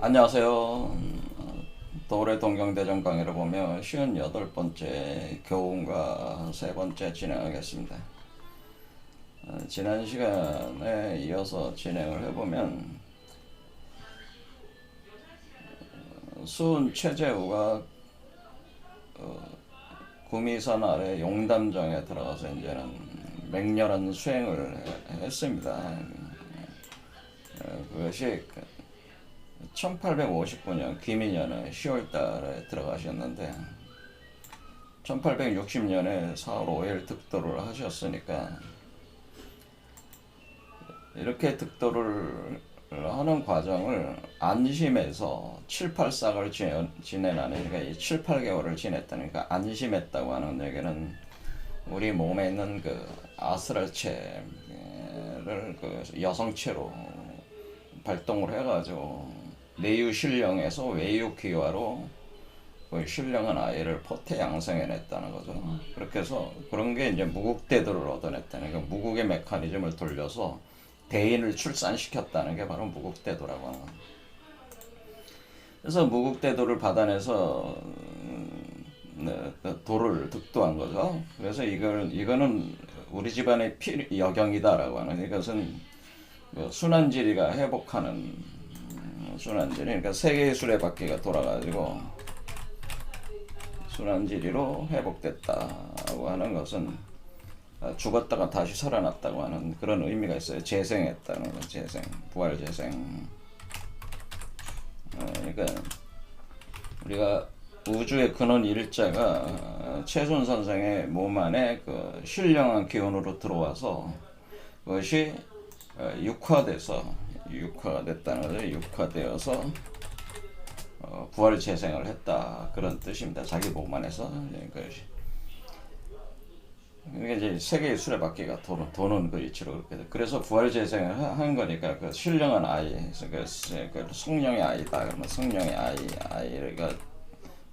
안녕하세요. 도래 동경대전 강의를 보며 58번째 교훈과 세 번째 진행하겠습니다. 지난 시간에 이어서 진행을 해보면 수은 최재우가 구미산 아래 용담정에 들어가서 이제는 맹렬한 수행을 했습니다. 그것이 1859년 기민년에 10월달에 들어가셨는데 1860년에 4월 5일 득도를 하셨으니까 이렇게 득도를 하는 과정을 안심해서 7, 8싹을 지내라는, 그러니까 이 7, 8개월을 지냈다니까 안심했다고 하는 얘기는 우리 몸에 있는 그 아스랄체를 그 여성체로 발동을 해가지고 내유 신령에서 외유 기화로 그 신령한 아이를 포태 양성해냈다는 거죠. 그렇게 해서 그런 게 이제 무국대도를 얻어냈다는, 그러니까 무국의 메커니즘을 돌려서 대인을 출산시켰다는 게 바로 무국대도라고 하는 겁니다. 그래서 무국대도를 받아내서 도를 득도한 거죠. 그래서 이거는 우리 집안의 여경이다라고 하는, 이것은 순환지리가 회복하는 순환지리, 그러니까 세계의 수레바퀴가 돌아가지고 순환지리로 회복됐다고 하는 것은 죽었다가 다시 살아났다고 하는 그런 의미가 있어요. 재생했다는 거, 재생, 부활 재생. 그러니까 우리가 우주의 근원 일자가 최순 선생의 몸 안에 그 신령한 기운으로 들어와서 그것이 육화가 됐다는 거죠. 육화되어서 부활 재생을 했다, 그런 뜻입니다. 자기 몸 안에서. 그러니까 이제 세계의 수레바퀴가 도는 그 이치로 그렇게 돼. 그래서 부활 재생을 한 거니까 그 신령한 아이, 그 성령의 아이다. 그러면 성령의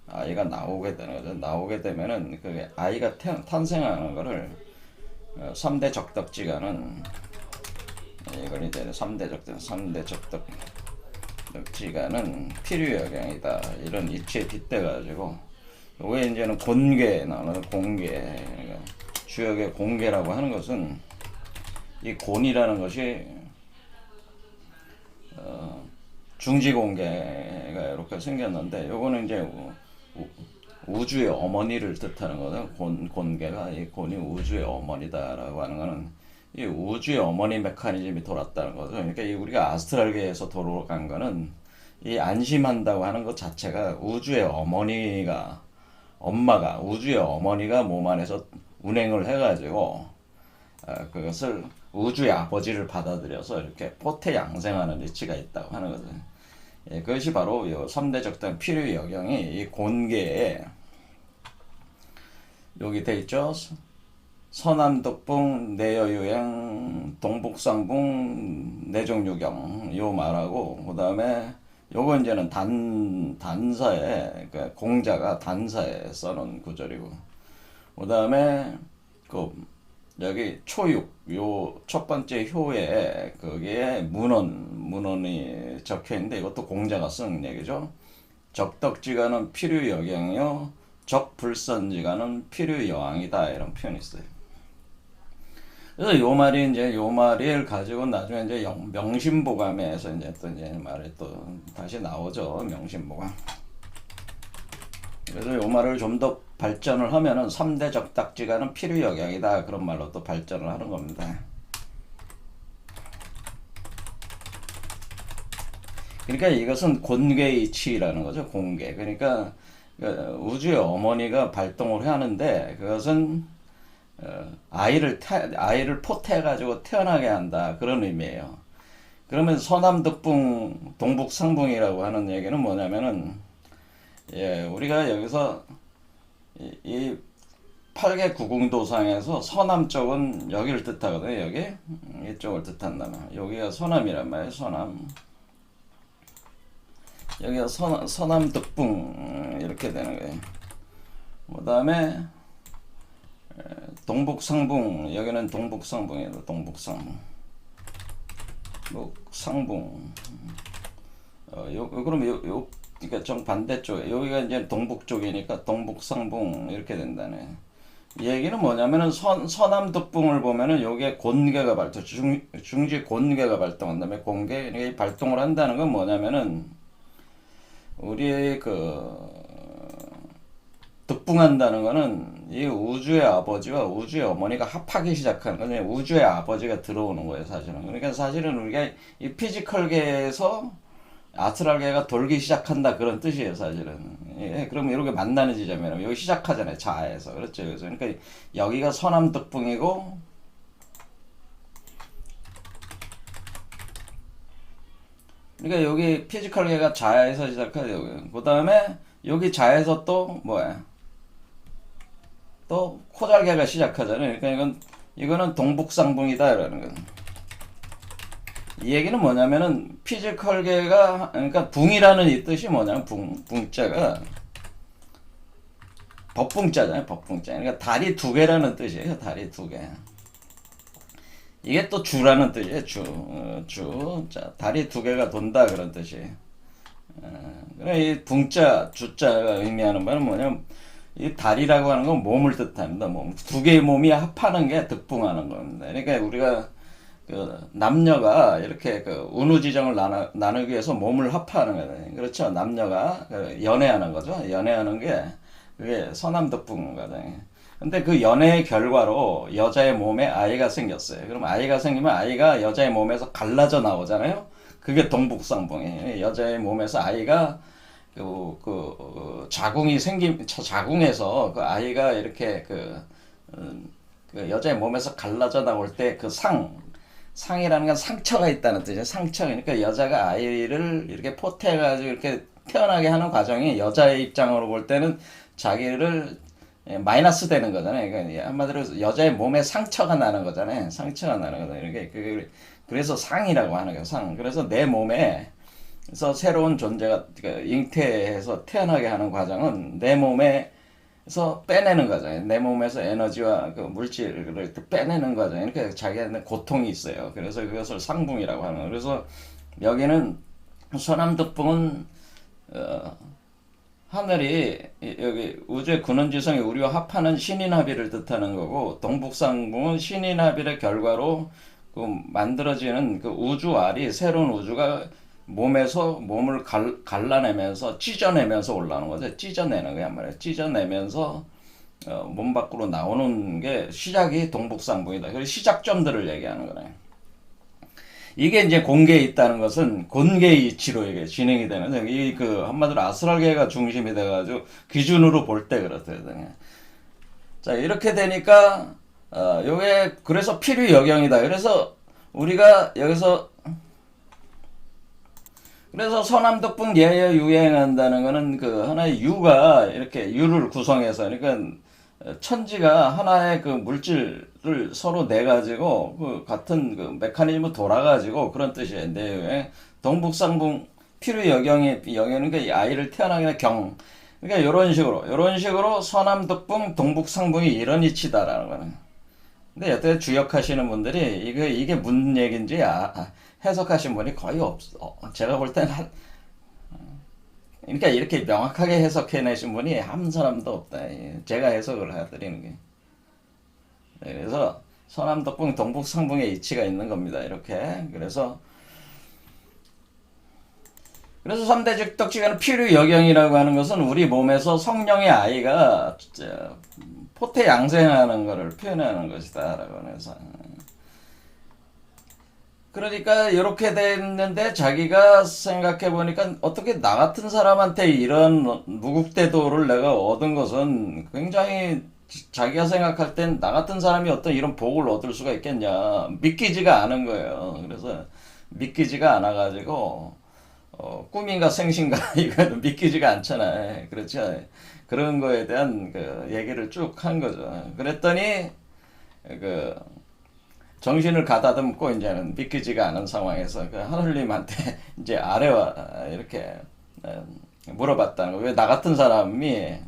아이가 나오게 되는 거죠. 나오게 되면은 그 아이가 탄생하는 거를 3대 적덕지가는, 이걸 이제 3대 적덕지가는 필요여경이다, 이런 이치에 빗대가지고 요게 이제는 곤계 나오는 공계, 그러니까 주역의 공계라고 하는 것은 이 곤이라는 것이 중지공계가 이렇게 생겼는데 요거는 이제 우주의 어머니를 뜻하는 거거든. 곤계가, 이 곤이 우주의 어머니다라고 하는 거는 이 우주의 어머니 메커니즘이 돌았다는 거죠. 그러니까 우리가 아스트랄계에서 돌아간 거는 이 안심한다고 하는 것 자체가 우주의 어머니가 몸 안에서 운행을 해가지고 그것을 우주의 아버지를 받아들여서 이렇게 포태 양생하는 이치가 있다고 하는 거죠. 예, 그것이 바로 이 3대 적당 필요 여경이 이 곤계에 여기 돼 있죠. 서남덕풍 내여유행 동북상붕 내종유경 요 말하고, 그 다음에 요거 이제는 단사에, 그러니까 공자가 단사에 써놓은 구절이고, 그 다음에 그 여기 초육 요 첫 번째 효에 거기에 문헌이 적혀 있는데 이것도 공자가 쓴 얘기죠. 적덕지가는 필요여경이요 적불선지가는 필요여왕이다, 이런 표현이 있어요. 그래서 요 말을 가지고 나중에 이제 명심보감에서 이제 또 이제 말이 또 다시 나오죠. 명심보감. 그래서 요 말을 좀 더 발전을 하면은 3대 적닥지가는 필요여경이다, 그런 말로 또 발전을 하는 겁니다. 그러니까 이것은 곤계이치라는 거죠. 공계. 그러니까 우주의 어머니가 발동을 하는데 그것은 아이를 포태해가지고 태어나게 한다, 그런 의미예요. 그러면 서남덕붕 동북상붕이라고 하는 얘기는 뭐냐면은, 예, 우리가 여기서 이 8개 구궁도상에서 서남 쪽은 여기를 뜻하거든요. 여기 이쪽을 뜻한다면 여기가 서남이란 말이에요. 서남. 여기가 서남덕붕 이렇게 되는 거예요. 그 다음에 동북상붕, 여기는 동북상붕이에요. 동북상붕, 상붕, 그럼 그러니까 정반대쪽, 여기가 이제 동북 쪽이니까 동북상봉 이렇게 된다네. 이 얘기는 뭐냐면은 서남덕붕을 보면은 요게 곤괴가 중지 곤괴가 발동한 다음에 공괴, 이게 발동을 한다는 건 뭐냐면은 우리의 득붕한다는 거는 이 우주의 아버지와 우주의 어머니가 합하기 시작하는 거죠. 우주의 아버지가 들어오는 거예요, 사실은. 그러니까 사실은 우리가 이 피지컬계에서 아스트랄계가 돌기 시작한다 그런 뜻이에요, 사실은. 예, 그럼 이렇게 만나는 지점이에요. 여기 시작하잖아요, 자에서. 그렇죠. 그래서 그러니까 여기가 서남덕붕이고, 그러니까 여기 피지컬계가 자에서 시작하죠. 그 다음에 여기 자에서 또 뭐야? 또 코잘계가 시작하잖아요. 그러니까 이거는 동북상붕이다 라는 거는. 이 얘기는 뭐냐면은 피지컬계가, 그러니까 붕이라는 이 뜻이 뭐냐면 붕자가 법붕자잖아요. 법붕자. 그러니까 다리 두 개라는 뜻이에요. 다리 두 개. 이게 또 주라는 뜻이에요. 자, 다리 두 개가 돈다 그런 뜻이에요. 그래, 이 붕자, 주자가 의미하는 바는 뭐냐면 이 다리라고 하는 건 몸을 뜻합니다. 두 개의 몸이 합하는 게 득붕하는 겁니다. 그러니까 우리가 남녀가 이렇게 운우지정을 나누기 위해서 몸을 합하는 거예요. 그렇죠. 남녀가 연애하는 거죠. 연애하는 게 그게 서남덕붕 거거든요. 근데 그 연애의 결과로 여자의 몸에 아이가 생겼어요. 그럼 아이가 생기면 아이가 여자의 몸에서 갈라져 나오잖아요. 그게 동북상봉이에요. 여자의 몸에서 아이가 자궁이 자궁에서 그 아이가 이렇게 그 여자의 몸에서 갈라져 나올 때 상이라는 건 상처가 있다는 뜻이에요. 상처. 그러니까 여자가 아이를 이렇게 포태해가지고 이렇게 태어나게 하는 과정이 여자의 입장으로 볼 때는 자기를 마이너스 되는 거잖아요. 그러니까 한마디로 여자의 몸에 상처가 나는 거잖아요. 상처가 나는 거잖아요. 그래서 상이라고 하는 거예요. 상. 그래서 내 몸에서 새로운 존재가 잉태해서 태어나게 하는 과정은 내 몸에서 빼내는 거잖아요. 내 몸에서 에너지와 그 물질을 빼내는 거잖아요. 그러니까 자기한테 고통이 있어요. 그래서 그것을 상붕이라고 하는 거예요. 그래서 여기는 서남덕붕은 하늘이 여기 우주의 근원지성이 우리와 합하는 신인합의를 뜻하는 거고, 동북상붕은 신인합의의 결과로 만들어지는 그 우주알이, 새로운 우주가 몸에서 몸을 갈라내면서 찢어내면서 올라오는 거죠. 찢어내는 거야 말이야. 찢어내면서 몸 밖으로 나오는 게 시작이 동북상붕이다. 그래서 시작점들을 얘기하는 거네. 이게 이제 공계에 있다는 것은 곤계의 이치로 이게 진행이 되는, 한마디로 아스트랄계가 중심이 돼가지고 기준으로 볼 때 그렇거든요. 자, 이렇게 되니까 요게 그래서 필요여경이다. 그래서 우리가 여기서 그래서 서남덕붕 예여 유행한다는 거는 하나의 유가 이렇게 유를 구성해서, 그러니까 천지가 하나의 물질을 서로 내 가지고 같은 메커니즘을 돌아가지고 그런 뜻이에요. 내 동북상붕 필요여경은 이 아이를 태어나게 하는 경. 그러니까 이런 식으로 서남덕붕 동북상붕이 이런 이치다라는 거는. 근데 여태 주역하시는 분들이 이게 무슨 얘기인지 해석하신 분이 거의 없어. 제가 볼 때는 그러니까 이렇게 명확하게 해석해내신 분이 한 사람도 없다. 제가 해석을 해드리는 게. 그래서 서남덕붕, 동북상붕의 이치가 있는 겁니다. 이렇게. 그래서 3대 덕지간의 필요여경이라고 하는 것은 우리 몸에서 성령의 아이가 포태 양생하는 것을 표현하는 것이다. 라고 해서. 그러니까 이렇게 됐는데 자기가 생각해 보니까 어떻게 나 같은 사람한테 이런 무국대도를 내가 얻은 것은 굉장히, 자기가 생각할 땐 나 같은 사람이 어떤 이런 복을 얻을 수가 있겠냐 믿기지가 않은 거예요. 그래서 믿기지가 않아 가지고 꿈인가 생신가 이거는 믿기지가 않잖아요. 그렇죠. 그런 거에 대한 얘기를 쭉 한 거죠. 그랬더니 정신을 가다듬고 이제는 믿기지가 않은 상황에서 하늘님한테 이제 아래와 이렇게 물어봤다는 거. 왜 나 같은 사람이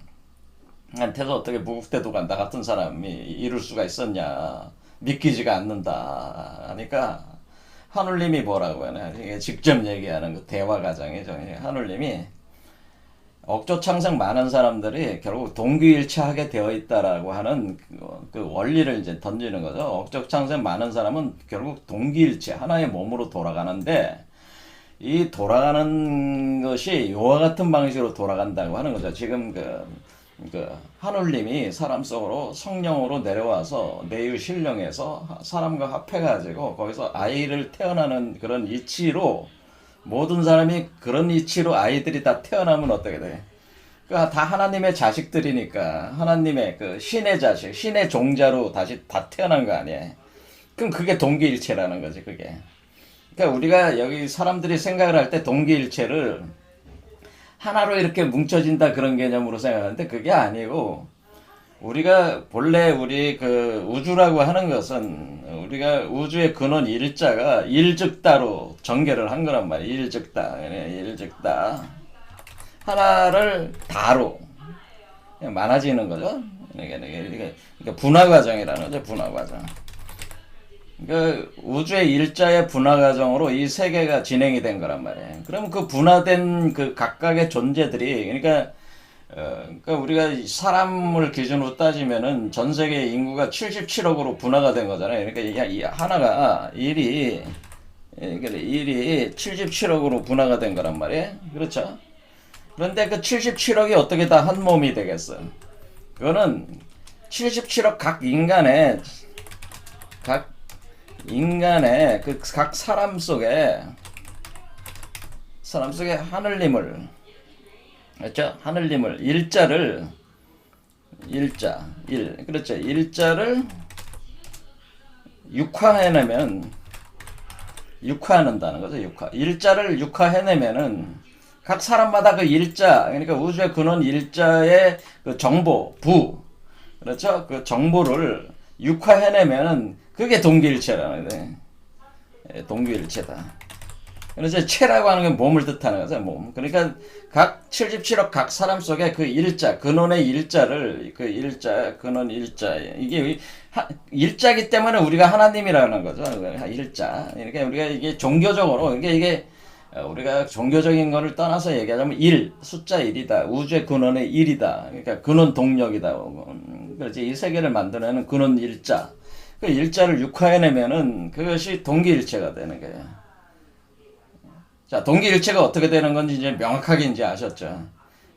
한테서 어떻게 무국대도가 나 같은 사람이 이룰 수가 있었냐. 믿기지가 않는다 하니까 하늘님이 뭐라고 하나? 이게 직접 얘기하는 그 대화 과정이죠. 하늘님이 억조창생 많은 사람들이 결국 동기일체하게 되어 있다라고 하는 그 원리를 이제 던지는 거죠. 억조창생 많은 사람은 결국 동기일체, 하나의 몸으로 돌아가는데 이 돌아가는 것이 요와 같은 방식으로 돌아간다고 하는 거죠. 지금 그 하늘님이 사람 속으로 성령으로 내려와서 내유 신령에서 사람과 합해가지고 거기서 아이를 태어나는 그런 이치로 모든 사람이 그런 이치로 아이들이 다 태어나면 어떻게 돼? 그다 하나님의 자식들이니까 하나님의 그 신의 자식, 신의 종자로 다시 다 태어난 거 아니에요? 그럼 그게 동기일체라는 거지, 그게. 그러니까 우리가 여기 사람들이 생각을 할 때 동기일체를 하나로 이렇게 뭉쳐진다 그런 개념으로 생각하는데 그게 아니고 우리가 본래 우리 그 우주라고 하는 것은 우리가 우주의 근원 일자가 일즉다로 전개를 한 거란 말이야. 일즉다. 일즉다. 하나를 다로 많아지는 거죠. 이게 분화 과정이라는 거죠. 분화 과정. 그 우주의 일자의 분화 과정으로 이 세계가 진행이 된 거란 말이에요. 그럼 그 분화된 그 각각의 존재들이 그러니까 우리가 사람을 기준으로 따지면은 전 세계 인구가 77억으로 분화가 된 거잖아요. 그러니까 이 하나가 일이 77억으로 분화가 된 거란 말이에요. 그렇죠? 그런데 그 77억이 어떻게 다 한 몸이 되겠어요? 그거는 77억 각 인간의 그 각 사람 속에 하늘님을, 그렇죠? 하늘님을 그렇죠? 일자를 육화해낸다는 거죠. 일자를 육화해내면은 각 사람마다 그 일자, 그러니까 우주의 근원 일자의 그 정보, 그렇죠? 그 정보를 육화해내면은 그게 동기일체라는 거예요. 동기일체다. 그래서 체라고 하는 게 몸을 뜻하는 거죠. 몸. 그러니까 각 77억 각 사람 속에 그 일자, 근원의 일자를 근원 일자 이게 일자기 때문에 우리가 하나님이라는 거죠. 일자. 그러니까 우리가 이게 종교적으로 그러니까 이게 우리가 종교적인 거를 떠나서 얘기하자면 숫자 1이다. 우주의 근원의 1이다. 그러니까 근원 동력이다. 그렇지. 이 세계를 만들어내는 근원 일자. 그 일자를 육화해내면은 그것이 동기일체가 되는 거예요. 자, 동기일체가 어떻게 되는 건지 이제 명확하게 이제 아셨죠.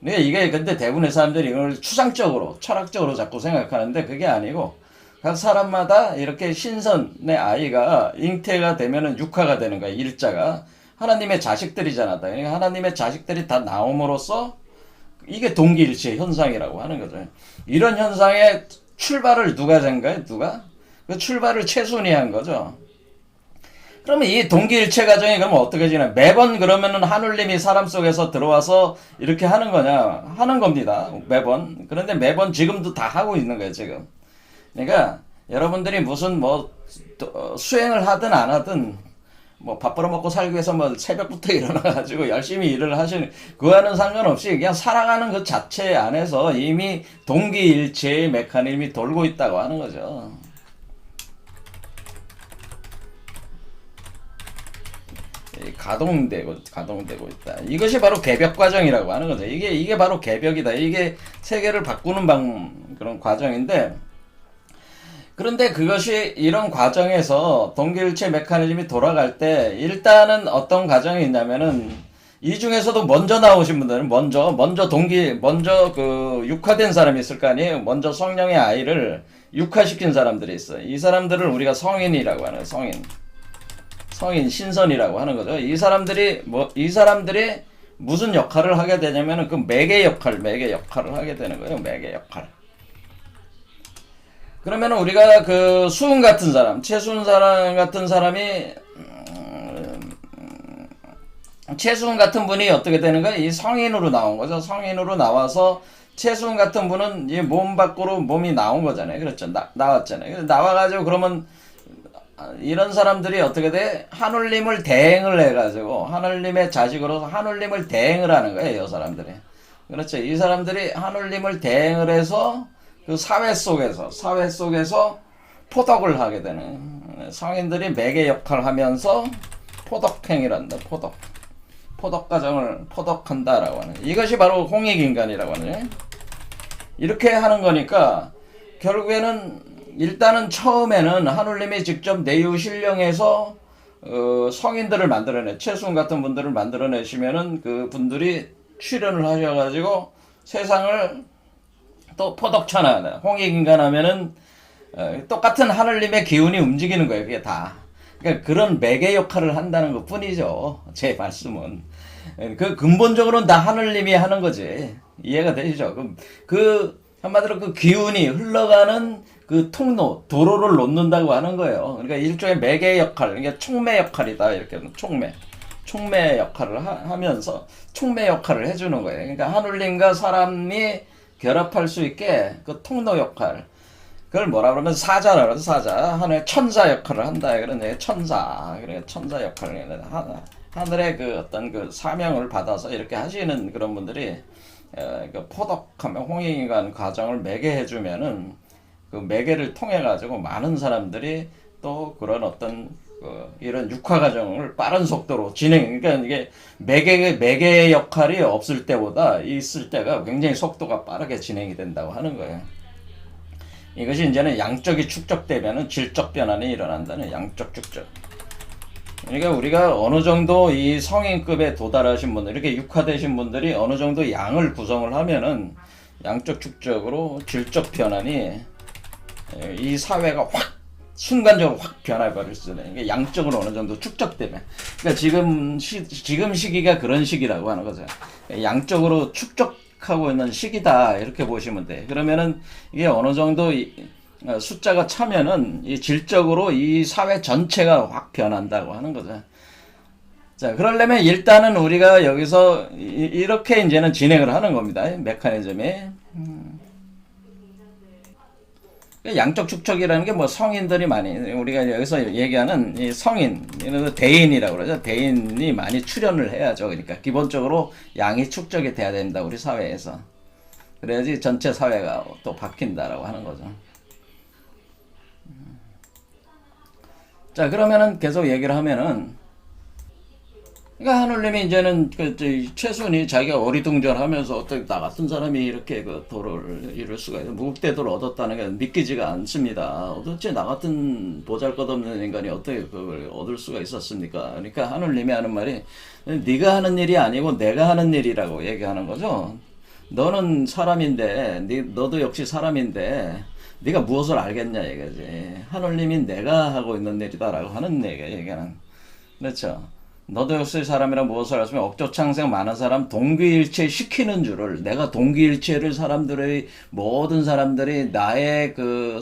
근데 대부분의 사람들이 이걸 추상적으로, 철학적으로 자꾸 생각하는데 그게 아니고 각 사람마다 이렇게 신선의 아이가 잉태가 되면은 육화가 되는 거야. 일자가. 하나님의 자식들이잖아. 그러니까 하나님의 자식들이 다 나옴으로써 이게 동기일체 현상이라고 하는 거죠. 이런 현상의 출발을 누가 된 거예요? 그 출발을 최순이 한 거죠. 그러면 이 동기일체 과정이 그러면 어떻게 지나? 매번 그러면은 하늘님이 사람 속에서 들어와서 이렇게 하는 거냐? 하는 겁니다. 매번. 그런데 매번 지금도 다 하고 있는 거예요, 지금. 그러니까 여러분들이 무슨 수행을 하든 안 하든 밥 벌어먹고 살기 위해서 새벽부터 일어나가지고 열심히 일을 하시는, 그거와는 상관없이 그냥 살아가는 그 자체 안에서 이미 동기일체의 메커니즘이 돌고 있다고 하는 거죠. 가동되고 있다. 이것이 바로 개벽 과정이라고 하는 거죠. 이게 바로 개벽이다. 이게 세계를 바꾸는 그런 과정인데, 그런데 그것이 이런 과정에서 동기일체 메커니즘이 돌아갈 때 일단은 어떤 과정이 있냐면은 이 중에서도 먼저 나오신 분들은 먼저 그 육화된 사람이 있을 거 아니에요. 먼저 성령의 아이를 육화시킨 사람들이 있어요. 이 사람들을 우리가 성인이라고 하는 거예요. 성인 신선이라고 하는 거죠. 이 사람들이 무슨 역할을 하게 되냐면은 그 매개 역할을 하게 되는 거예요. 매개 역할. 그러면은 우리가 그 수은 같은 사람, 최수은 사람 같은 사람이 최수은 같은 분이 어떻게 되는 거예요? 이 성인으로 나온 거죠. 성인으로 나와서 최수은 같은 분은 이 몸 밖으로 몸이 나온 거잖아요. 그렇죠. 나왔잖아요. 나와가지고 그러면 이런 사람들이 어떻게 돼? 하늘님을 대행을 해가지고 하늘님의 자식으로서 하늘님을 대행을 하는 거예요. 이 사람들이. 그렇죠. 이 사람들이 하늘님을 대행을 해서 그 사회 속에서 포덕을 하게 되는, 성인들이 매개 역할을 하면서 포덕행위란다. 포덕 과정을 포덕한다라고 하는, 이것이 바로 홍익인간이라고 하는, 이렇게 하는 거니까 결국에는 일단은 처음에는 하느님이 직접 내유신령에서 성인들을 만들어내, 최순 같은 분들을 만들어내시면은 그 분들이 출연을 하셔가지고 세상을 또 포덕천하, 홍익인간 하면은 똑같은 하느님의 기운이 움직이는 거예요. 그게 다. 그러니까 그런 매개 역할을 한다는 것 뿐이죠. 제 말씀은. 그 근본적으로는 다 하느님이 하는 거지. 이해가 되시죠? 그 한마디로 그 기운이 흘러가는 그 통로, 도로를 놓는다고 하는 거예요. 그러니까 일종의 매개 역할, 그러니까 촉매 역할이다. 이렇게 촉매 역할을 하면서 촉매 역할을 해주는 거예요. 그러니까 하느님과 사람이 결합할 수 있게 그 통로 역할. 그걸 뭐라 그러면 사자라 그러죠. 사자. 하늘의 천사 역할을 한다. 그러네. 천사. 그래 천사 역할을. 하늘의 그 어떤 그 사명을 받아서 이렇게 하시는 그런 분들이 그 포덕하면 홍익인간 과정을 매개해 주면은 그 매개를 통해 가지고 많은 사람들이 또 그런 어떤 이런 육화 과정을 빠른 속도로 진행. 그러니까 이게 매개의 역할이 없을 때보다 있을 때가 굉장히 속도가 빠르게 진행이 된다고 하는 거예요. 이것이 이제는 양적이 축적되면은 질적 변환이 일어난다는, 양적 축적. 그러니까 우리가 어느 정도 이 성인급에 도달하신 분들, 이렇게 육화되신 분들이 어느 정도 양을 구성을 하면은 양적 축적으로 질적 변환이, 이 사회가 확 순간적으로 확 변해버릴 수 있는, 그러니까 양적으로 어느 정도 축적되면, 그러니까 지금 시기가 그런 시기라고 하는 거죠. 양적으로 축적하고 있는 시기다, 이렇게 보시면 돼. 그러면은 이게 어느 정도 숫자가 차면은 이 질적으로 이 사회 전체가 확 변한다고 하는 거죠. 자, 그러려면 일단은 우리가 여기서 이렇게 이제는 진행을 하는 겁니다. 메커니즘이. 양적 축적이라는 게 뭐 성인들이 많이, 우리가 여기서 얘기하는 이 성인, 대인이라고 그러죠. 대인이 많이 출연을 해야죠. 그러니까 기본적으로 양이 축적이 돼야 된다, 우리 사회에서. 그래야지 전체 사회가 또 바뀐다라고 하는 거죠. 자, 그러면은 계속 얘기를 하면은, 그러니까 하느님이 이제는 그 최순이 자기가 어리둥절하면서 어떻게 나 같은 사람이 이렇게 그 도를 이룰 수가 있어, 무국대도를 얻었다는 게 믿기지가 않습니다. 도대체 나 같은 보잘것없는 인간이 어떻게 그걸 얻을 수가 있었습니까? 그러니까 하느님이 하는 말이, 네가 하는 일이 아니고 내가 하는 일이라고 얘기하는 거죠. 너는 사람인데, 너도 역시 사람인데 네가 무엇을 알겠냐 이거지. 하느님이 내가 하고 있는 일이다라고 하는 얘기는, 그렇죠. 너도 역시 사람이라 무엇을 알았으면 억조창생 많은 사람 동기일체 시키는 줄을, 내가 동기일체를 모든 사람들이 나의 그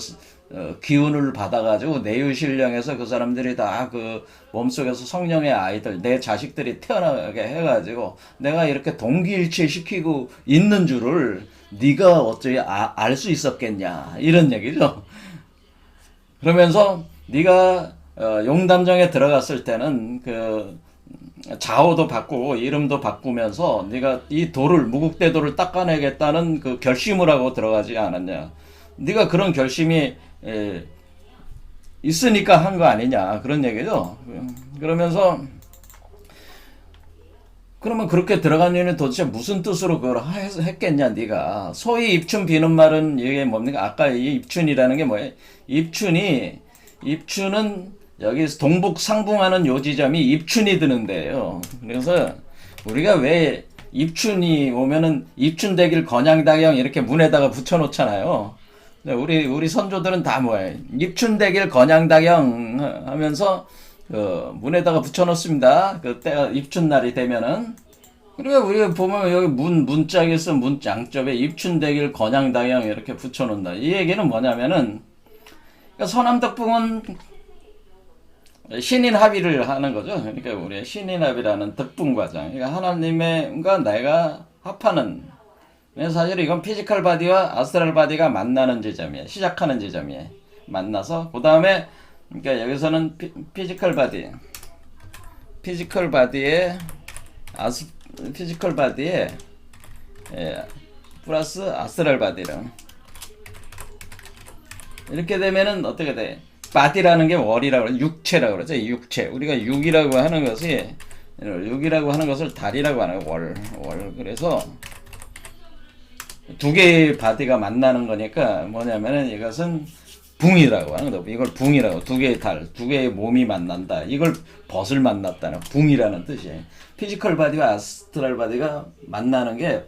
기운을 받아가지고 내유신령에서 그 사람들이 다 그 몸속에서 성령의 아이들, 내 자식들이 태어나게 해가지고 내가 이렇게 동기일체 시키고 있는 줄을 네가 어찌 알 수 있었겠냐, 이런 얘기죠. 그러면서 네가 용담정에 들어갔을 때는 그 자호도 바꾸고 이름도 바꾸면서 네가 이 돌을, 무국대도를 닦아내겠다는 그 결심을 하고 들어가지 않았냐. 네가 그런 결심이 있으니까 한 거 아니냐, 그런 얘기죠. 그러면서 그러면 그렇게 들어간 이유는 도대체 무슨 뜻으로 그걸 했겠냐, 네가. 소위 입춘 비는 말은 이게 뭡니까? 아까 이 입춘이라는 게 뭐예요? 입춘은 여기서 동북 상붕하는 요 지점이 입춘이 드는데요. 그래서 우리가 왜 입춘이 오면은 입춘대길 건양다경 이렇게 문에다가 붙여놓잖아요. 우리 선조들은 다 뭐예요? 입춘대길 건양다경 하면서 문에다가 붙여놓습니다. 그 때가 입춘날이 되면은. 그러니까 우리가 보면 여기 문짝에서 문장접에 입춘대길 건양다경 이렇게 붙여놓는다. 이 얘기는 뭐냐면은, 그러니까 서남덕풍은 신인합의를 하는 거죠. 그러니까 우리 신인합의라는 덕분 과정. 그러니까 하나님과 내가 합하는. 사실 이건 피지컬 바디와 아스트랄 바디가 만나는 지점이에요. 시작하는 지점이에요. 만나서 그 다음에, 그러니까 여기서는 피지컬 바디에 플러스 아스트랄 바디랑 이렇게 되면은 어떻게 돼? 바디라는 게 월이라고 그러죠. 육체라고 그러죠. 육체. 우리가 육이라고 하는 것이, 육이라고 하는 것을 달이라고 하는 거예요. 월. 그래서 두 개의 바디가 만나는 거니까 뭐냐면은 이것은 붕이라고 하는 거죠. 이걸 붕이라고. 두 개의 달, 두 개의 몸이 만난다. 이걸 벗을 만났다는 붕이라는 뜻이에요. 피지컬 바디와 아스트랄 바디가 만나는 게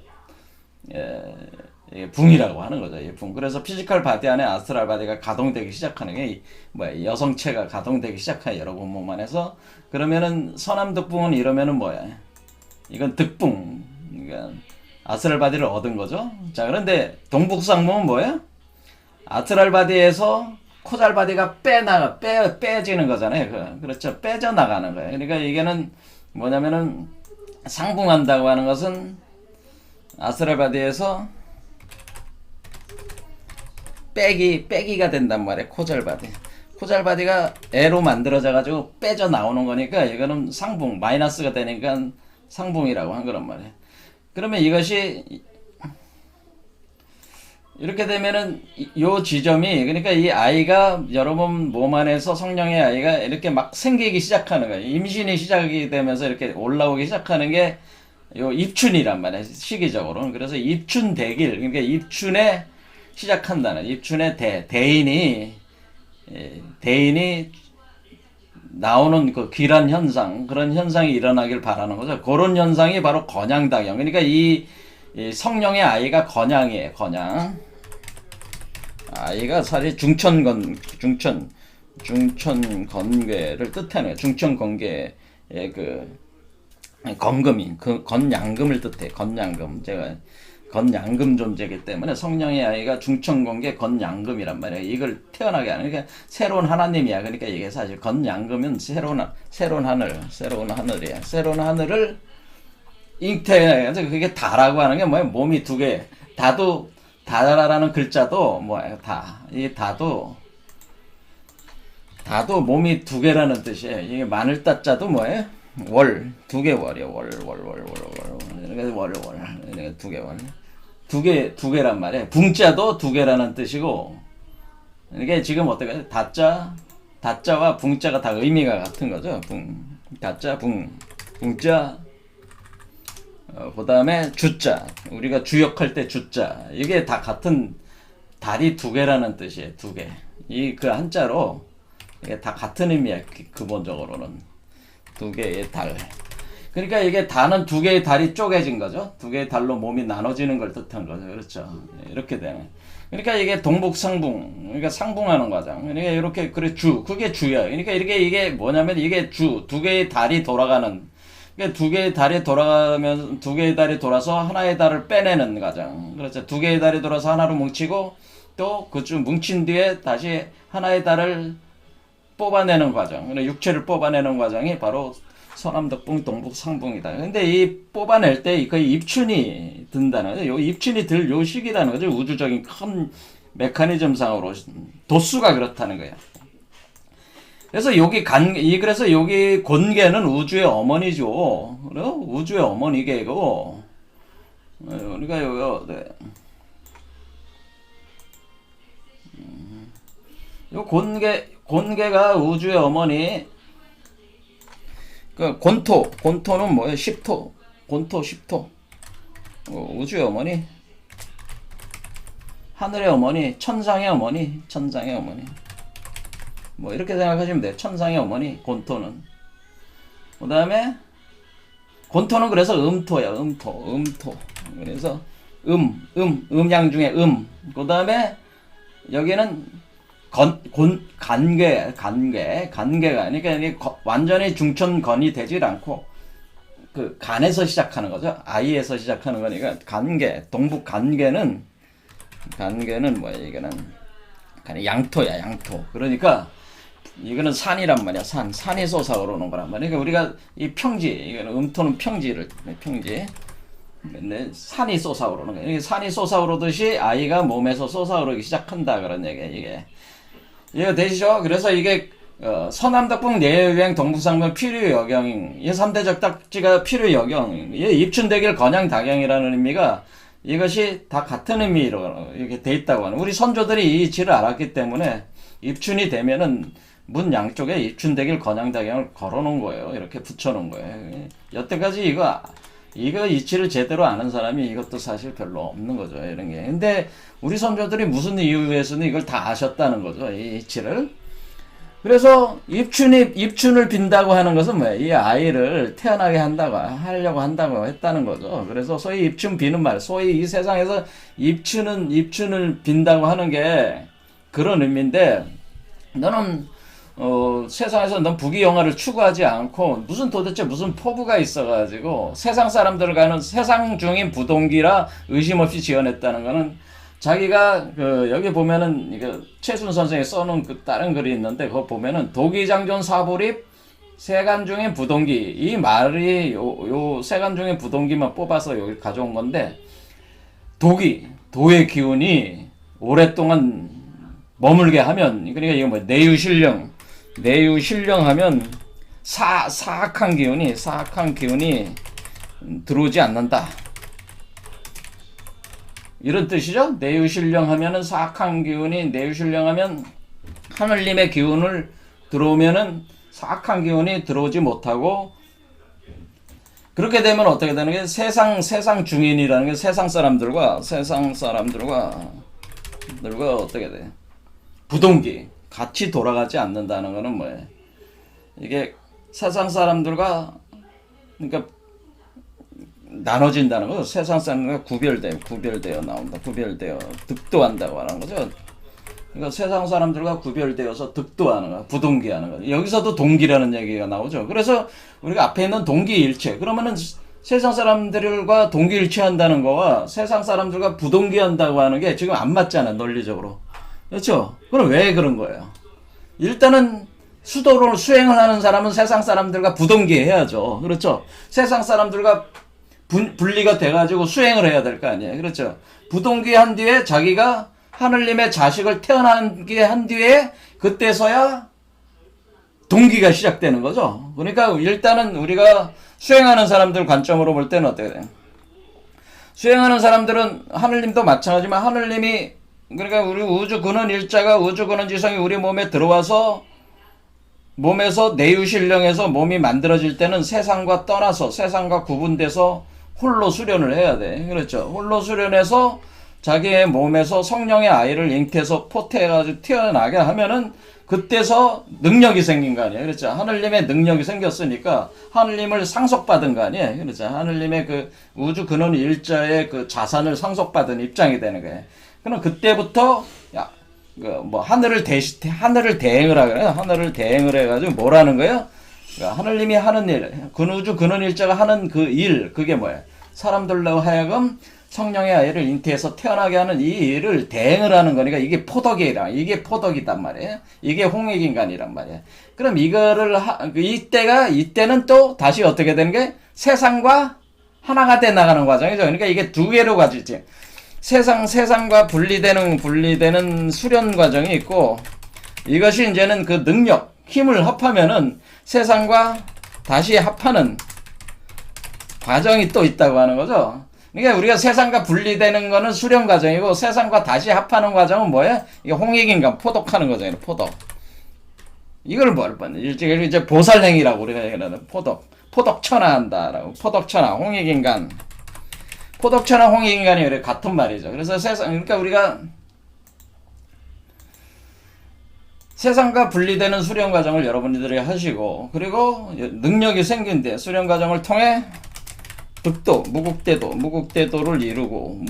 붕이라고 하는 거죠. 이 붕. 그래서 피지컬 바디 안에 아스트랄 바디가 가동되기 시작하는 게 뭐야? 여성체가 가동되기 시작해 여러 군목만 해서 그러면은 서남덕붕은 이러면은 뭐야? 이건 득붕. 그러니까 아스트랄 바디를 얻은 거죠. 자, 그런데 동북상봉은 뭐야? 아스트랄 바디에서 코잘 바디가 빼지는 거잖아요. 그렇죠. 빼져 나가는 거예요. 그러니까 이게는 뭐냐면은 상붕한다고 하는 것은 아스트랄 바디에서 빼기가 된단 말이에요. 코잘 바디. 코잘 바디가 애로 만들어져 가지고 빼져 나오는 거니까 이거는 상붕, 마이너스가 되니까 상붕이라고 한 거란 말이에요. 그러면 이것이 이렇게 되면은 요 지점이 그러니까 이 아이가 여러분 몸 안에서 성령의 아이가 이렇게 막 생기기 시작하는 거예요. 임신이 시작이 되면서 이렇게 올라오기 시작하는 게 요 입춘이란 말이에요. 시기적으로는. 그래서 입춘대길 그러니까 입춘에 시작한다는 입춘의 대인이 나오는 그 귀란 현상 그런 현상이 일어나길 바라는 거죠. 그런 현상이 바로 건양다경. 그러니까 이 성령의 아이가 건양이에요. 건양. 아이가 사실 중천건괴를 뜻하는 중천건괴의 그 건금인 그 건양금을 뜻해. 건양금. 제가 건양금 존재이기 때문에 성령의 아이가 중천건괴 건양금이란 말이에요. 이걸 태어나게 하는 그러니까 새로운 하나님이야. 그러니까 이게 사실 건양금은 새로운 하늘이야. 새로운 하늘을 잉태해서 그게 다라고 하는 게 뭐야? 몸이 두 개. 다라라는 글자도 뭐야? 이 다도 몸이 두 개라는 뜻이에요. 이게 마늘 따자도 뭐예요? 월. 두 개 월이에요. 월. 월. 두 개 월. 두 개란 말이에요. 붕자도 두 개라는 뜻이고, 이게 지금 어떻게, 다자와 붕자가 다 의미가 같은 거죠. 다자, 붕자, 그 다음에 주자. 우리가 주역할 때 주자. 이게 다 같은 달이 두 개라는 뜻이에요. 두 개. 그 한자로, 이게 다 같은 의미야. 기본적으로는. 두 개의 달. 그러니까 이게 달은 두 개의 달이 쪼개진 거죠. 두 개의 달로 몸이 나눠지는 걸 뜻한 거죠. 그렇죠. 이렇게 되네. 그러니까 이게 동북상붕, 그러니까 상붕하는 과정. 그러니까 이렇게 그게 주야. 그러니까 이게 뭐냐면 이게 두 개의 달이 돌아가는. 그러니까 두 개의 달이 돌아가면 두 개의 달이 돌아서 하나의 달을 빼내는 과정. 그렇죠. 두 개의 달이 돌아서 하나로 뭉치고 또 그중 뭉친 뒤에 다시 하나의 달을 뽑아내는 과정. 그러니까 육체를 뽑아내는 과정이 바로 서남덕붕, 동북상붕이다. 근데 이 뽑아낼 때 거의 입춘이 든다는 거죠. 요 입춘이 들 요 시기라는 거죠. 우주적인 큰 메커니즘상으로 도수가 그렇다는 거야. 그래서 그래서 여기 곤계는 우주의 어머니죠. 우주의 어머니계고. 그러니까 요 곤계가 우주의 어머니. 그 곤토는 뭐예요? 10토. 곤토 10토. 우주의 어머니. 하늘의 어머니, 천상의 어머니. 뭐 이렇게 생각하시면 돼요. 천상의 어머니, 곤토는. 그 다음에 곤토는 그래서 음토야. 음토. 그래서 음양 중에 그 다음에 여기는 간괴가 그러니까 이게 완전히 중천건이 되질 않고 그 간에서 시작하는 거죠. 아이에서 시작하는 거니까 동북 간괴는 뭐야? 이거는 양토야. 양토. 그러니까 이거는 산이란 말이야. 산이 솟아오르는 거란 말이야. 그러니까 우리가 이 평지, 이거는 음토는 평지. 근데 산이 솟아오르는 거야. 이게 산이 솟아오르듯이 아이가 몸에서 솟아오르기 시작한다 그런 얘기야. 이해가 되시죠? 그래서 이게 서남덕붕 내유행 동북상변 필요여경 이 3대적 딱지가 필요여경 입춘대길 건양다경이라는 의미가 이것이 다 같은 의미로 이렇게 돼 있다고 하는 우리 선조들이 이 이치를 알았기 때문에 입춘이 되면은 문 양쪽에 입춘대길 건양대경을 걸어놓은 거예요. 이렇게 붙여놓은 거예요. 여태까지 이거 이치를 제대로 아는 사람이 이것도 사실 별로 없는 거죠. 이런 게. 근데 우리 선조들이 무슨 이유에서는 이걸 다 아셨다는 거죠. 이 이치를. 그래서 입춘을 빈다고 하는 것은 뭐야? 이 아이를 태어나게 하려고 한다고 했다는 거죠. 그래서 소위 입춘 비는 말, 소위 이 세상에서 입춘을 빈다고 하는 게 그런 의미인데, 너는 세상에서 넌 부귀영화를 추구하지 않고 도대체 무슨 포부가 있어가지고 세상 사람들과는 세상 중인 부동기라 의심 없이 지어냈다는 거는, 자기가 여기 보면은 이게 최순 선생이 써놓은 그 다른 글이 있는데, 그거 보면은 도기장존 사불입 세간 중인 부동기, 이 말이 요 세간 중인 부동기만 뽑아서 여기 가져온 건데, 도의 기운이 오랫동안 머물게 하면, 그러니까 이거 뭐 내유신령 하면 사악한 기운이 들어오지 않는다, 이런 뜻이죠. 내유신령하면은 사악한 기운이, 내유신령하면 하늘님의 기운을 들어오면은 사악한 기운이 들어오지 못하고, 그렇게 되면 어떻게 되는 게, 세상 중인이라는 게 세상 사람들과 어떻게 돼? 부동기 같이 돌아가지 않는다는 거는 뭐예요? 이게 세상 사람들과, 그러니까 나눠진다는 거죠. 세상 사람들과 구별되어 나온다. 구별되어 득도한다고 하는 거죠. 그러니까 세상 사람들과 구별되어서 득도하는 거, 부동기하는 거. 여기서도 동기라는 얘기가 나오죠. 그래서 우리가 앞에 있는 동기일체, 그러면은 세상 사람들과 동기일체한다는 거와 세상 사람들과 부동기한다고 하는 게 지금 안 맞잖아, 논리적으로. 그렇죠? 그럼 왜 그런 거예요? 일단은 수도를 수행을 하는 사람은 세상 사람들과 부동기해야죠. 그렇죠? 세상 사람들과 분리가 돼가지고 수행을 해야 될 거 아니에요. 그렇죠? 부동기한 뒤에 자기가 하늘님의 자식을 태어나게 한 뒤에 그때서야 동기가 시작되는 거죠. 그러니까 일단은 우리가 수행하는 사람들 관점으로 볼 때는 어떻게 돼요? 수행하는 사람들은 하늘님도 마찬가지지만, 하늘님이, 그러니까 우리 우주 근원 일자가, 우주 근원 지성이 우리 몸에 들어와서 몸에서 내유신령해서 몸이 만들어질 때는 세상과 떠나서, 세상과 구분돼서 홀로 수련을 해야 돼. 그렇죠? 홀로 수련해서 자기의 몸에서 성령의 아이를 잉태해서 포태해가지고 태어나게 하면은 그때서 능력이 생긴 거 아니에요. 그렇죠? 하늘님의 능력이 생겼으니까 하늘님을 상속받은 거 아니에요. 그렇죠? 하늘님의 그 우주 근원 일자의 그 자산을 상속받은 입장이 되는 거예요. 그럼 그때부터 하늘을 대행을 하거든요. 하늘을 대행을 해가지고 뭐라는 거예요? 그러니까 하늘님이 하는 일, 우주 근원 일자가 하는 그 일, 그게 뭐예요? 사람들로 하여금 성령의 아이를 잉태해서 태어나게 하는 이 일을 대행을 하는 거니까 이게 포덕이단 말이에요. 이게 홍익인간이란 말이에요. 그럼 이거를 이때는 또 다시 어떻게 되는 게, 세상과 하나가 돼 나가는 과정이죠. 그러니까 이게 두 개로 가지지. 세상과 분리되는 수련 과정이 있고, 이것이 이제는 그 능력, 힘을 합하면은 세상과 다시 합하는 과정이 또 있다고 하는 거죠. 그러니까 우리가 세상과 분리되는 거는 수련 과정이고, 세상과 다시 합하는 과정은 뭐예요? 이게 홍익인간, 포덕하는 거잖아요. 포덕. 이걸 이제 보살행이라고 우리가 얘기하는 포덕천하한다라고. 포덕천하, 홍익인간. 포덕천하, 홍익인간이 같은 말이죠. 그래서 그러니까 우리가 세상과 분리되는 수련 과정을 여러분들이 하시고, 그리고 능력이 생긴 뒤 수련 과정을 통해 득도, 무국대도를 이루고,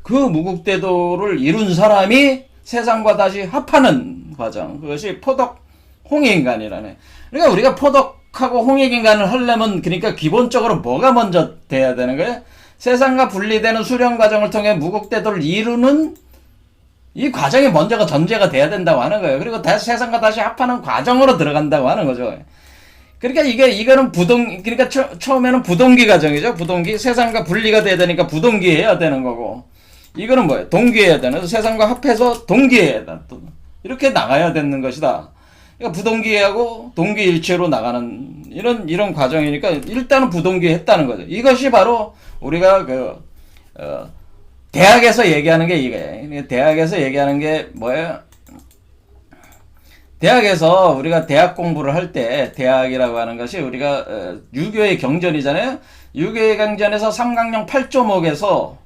그 무국대도를 이룬 사람이 세상과 다시 합하는 과정. 그것이 포덕, 홍익인간이라네. 그러니까 우리가 포덕하고 홍익인간을 하려면, 그러니까 기본적으로 뭐가 먼저 돼야 되는 거예요? 세상과 분리되는 수련 과정을 통해 무국대도를 이루는 이 과정이 먼저가 전제가 돼야 된다고 하는 거예요. 그리고 세상과 다시 합하는 과정으로 들어간다고 하는 거죠. 그러니까 이거는 그러니까 처음에는 부동기 과정이죠. 부동기. 세상과 분리가 돼야 되니까 부동기해야 되는 거고. 이거는 뭐예요? 동기해야 되는. 세상과 합해서 동기해야 돼. 이렇게 나가야 되는 것이다. 그러니까 부동기하고 동기일체로 나가는 이런 과정이니까 일단은 부동기했다는 거죠. 이것이 바로 우리가 대학에서 얘기하는 게 이거예요. 대학에서 얘기하는 게 뭐예요? 대학에서 우리가 대학 공부를 할 때 대학이라고 하는 것이 우리가 유교의 경전이잖아요. 유교의 경전에서 삼강령 8조목에서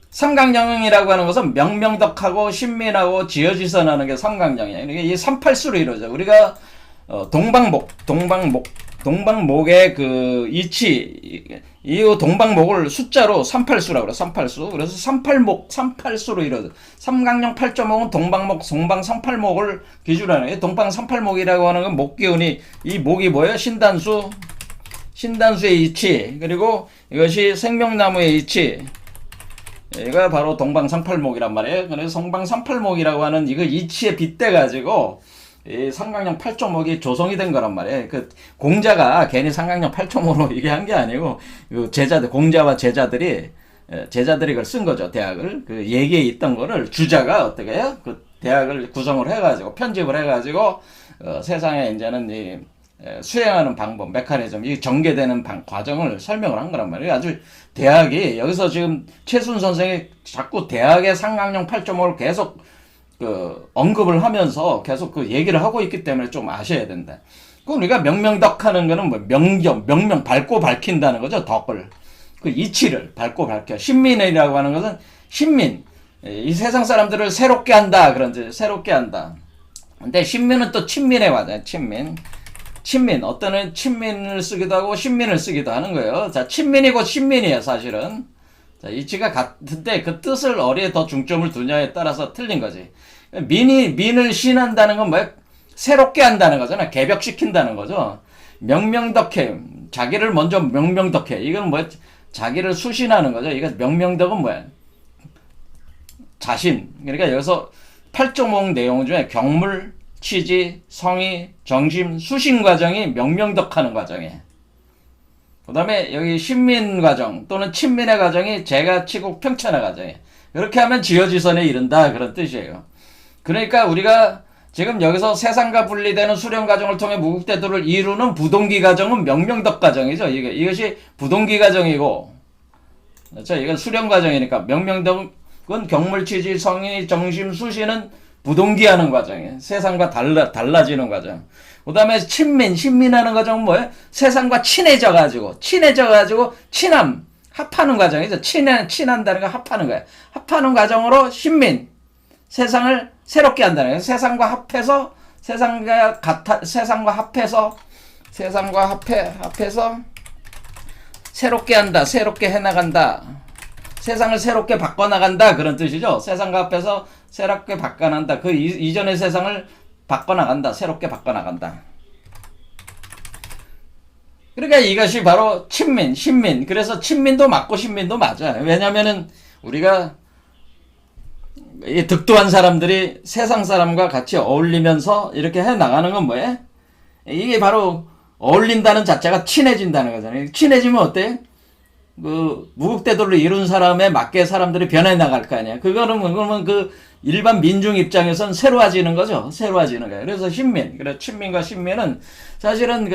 삼강령이라고 하는 것은 명명덕하고 신민하고 지어지선하는 게 삼강령이에요. 그러니까 이 38수로 이루어져. 우리가 동방목의 그 이치, 이 동방목을 숫자로 38수라고 그래. 38수. 그래서 38수로 이루어져. 삼강령 8조목은 동방목, 동방 38목을 기준으로 하는 거예요. 동방 38목이라고 하는 건 목기운이, 이 목이 뭐예요? 신단수의 이치, 그리고 이것이 생명나무의 이치, 얘가 바로 동방삼팔목이란 말이에요. 그래서 동방삼팔목이라고 하는 이거 이치에 빗대가지고 이 삼강령 8조목이 조성이 된 거란 말이에요. 그 공자가 괜히 삼강령 8조목으로 이게 한 게 아니고 그 제자들, 공자와 제자들이 그걸 쓴 거죠. 대학을 그 얘기에 있던 거를 주자가 어떻게 해요? 그 대학을 구성을 해가지고 편집을 해가지고 세상에 이제는 이 수행하는 방법, 메커니즘, 이 전개되는 과정을 설명을 한 거란 말이에요. 아주 대학이, 여기서 지금 최순 선생이 자꾸 대학의 삼강령 8.5를 계속 언급을 하면서 계속 그 얘기를 하고 있기 때문에 좀 아셔야 된다. 그 우리가 명명덕 하는 거는 뭐 명명, 밝고 밝힌다는 거죠. 덕을. 그 이치를 밝고 밝혀. 신민이라고 하는 것은 신민. 이 세상 사람들을 새롭게 한다. 그런지, 새롭게 한다. 근데 신민은 또 친민에 와요. 친민, 어떤 은 친민을 쓰기도 하고 신민을 쓰기도 하는 거예요. 자, 친민이고 신민이에요, 사실은. 자, 이치가 같은데 그 뜻을 어디에 더 중점을 두냐에 따라서 틀린 거지. 민을 신한다는 건 뭐야? 새롭게 한다는 거잖아. 개벽시킨다는 거죠. 명명덕해. 자기를 먼저 명명덕해. 이건 뭐야? 자기를 수신하는 거죠. 이거 명명덕은 뭐야? 자신. 그러니까 여기서 8조목 내용 중에 경물, 취지, 성의, 정심, 수신 과정이 명명덕하는 과정이에요. 그 다음에 여기 신민 과정 또는 친민의 과정이 제가 치국 평천의 과정이에요. 그렇게 하면 지어지선에 이른다, 그런 뜻이에요. 그러니까 우리가 지금 여기서 세상과 분리되는 수련 과정을 통해 무국대도를 이루는 부동기 과정은 명명덕 과정이죠. 이것이 부동기 과정이고, 그렇죠? 이건 수련 과정이니까 명명덕은 경물, 취지, 성의, 정심, 수신은 부동기하는 과정이에요. 세상과 달라지는 과정. 그 다음에 신민하는 과정은 뭐예요? 세상과 친해져가지고, 친함, 합하는 과정이죠. 친한다는 거 합하는 거예요. 합하는 과정으로 신민, 세상을 새롭게 한다는 거예요. 세상과 합해서 새롭게 한다, 새롭게 해나간다. 세상을 새롭게 바꿔나간다, 그런 뜻이죠. 세상과 합해서 새롭게 바꿔나간다. 그 이전의 세상을 바꿔나간다. 새롭게 바꿔나간다. 그러니까 이것이 바로 친민, 신민. 그래서 친민도 맞고 신민도 맞아. 왜냐면은 우리가 이 득도한 사람들이 세상 사람과 같이 어울리면서 이렇게 해 나가는 건 뭐예요? 이게 바로 어울린다는 자체가 친해진다는 거잖아요. 친해지면 어때? 그 무국대도를 이룬 사람에 맞게 사람들이 변해 나갈 거 아니야. 그러면 그 일반 민중 입장에선 새로워지는 거죠. 새로워지는 거예요. 그래서 그래 친민과 신민은 사실은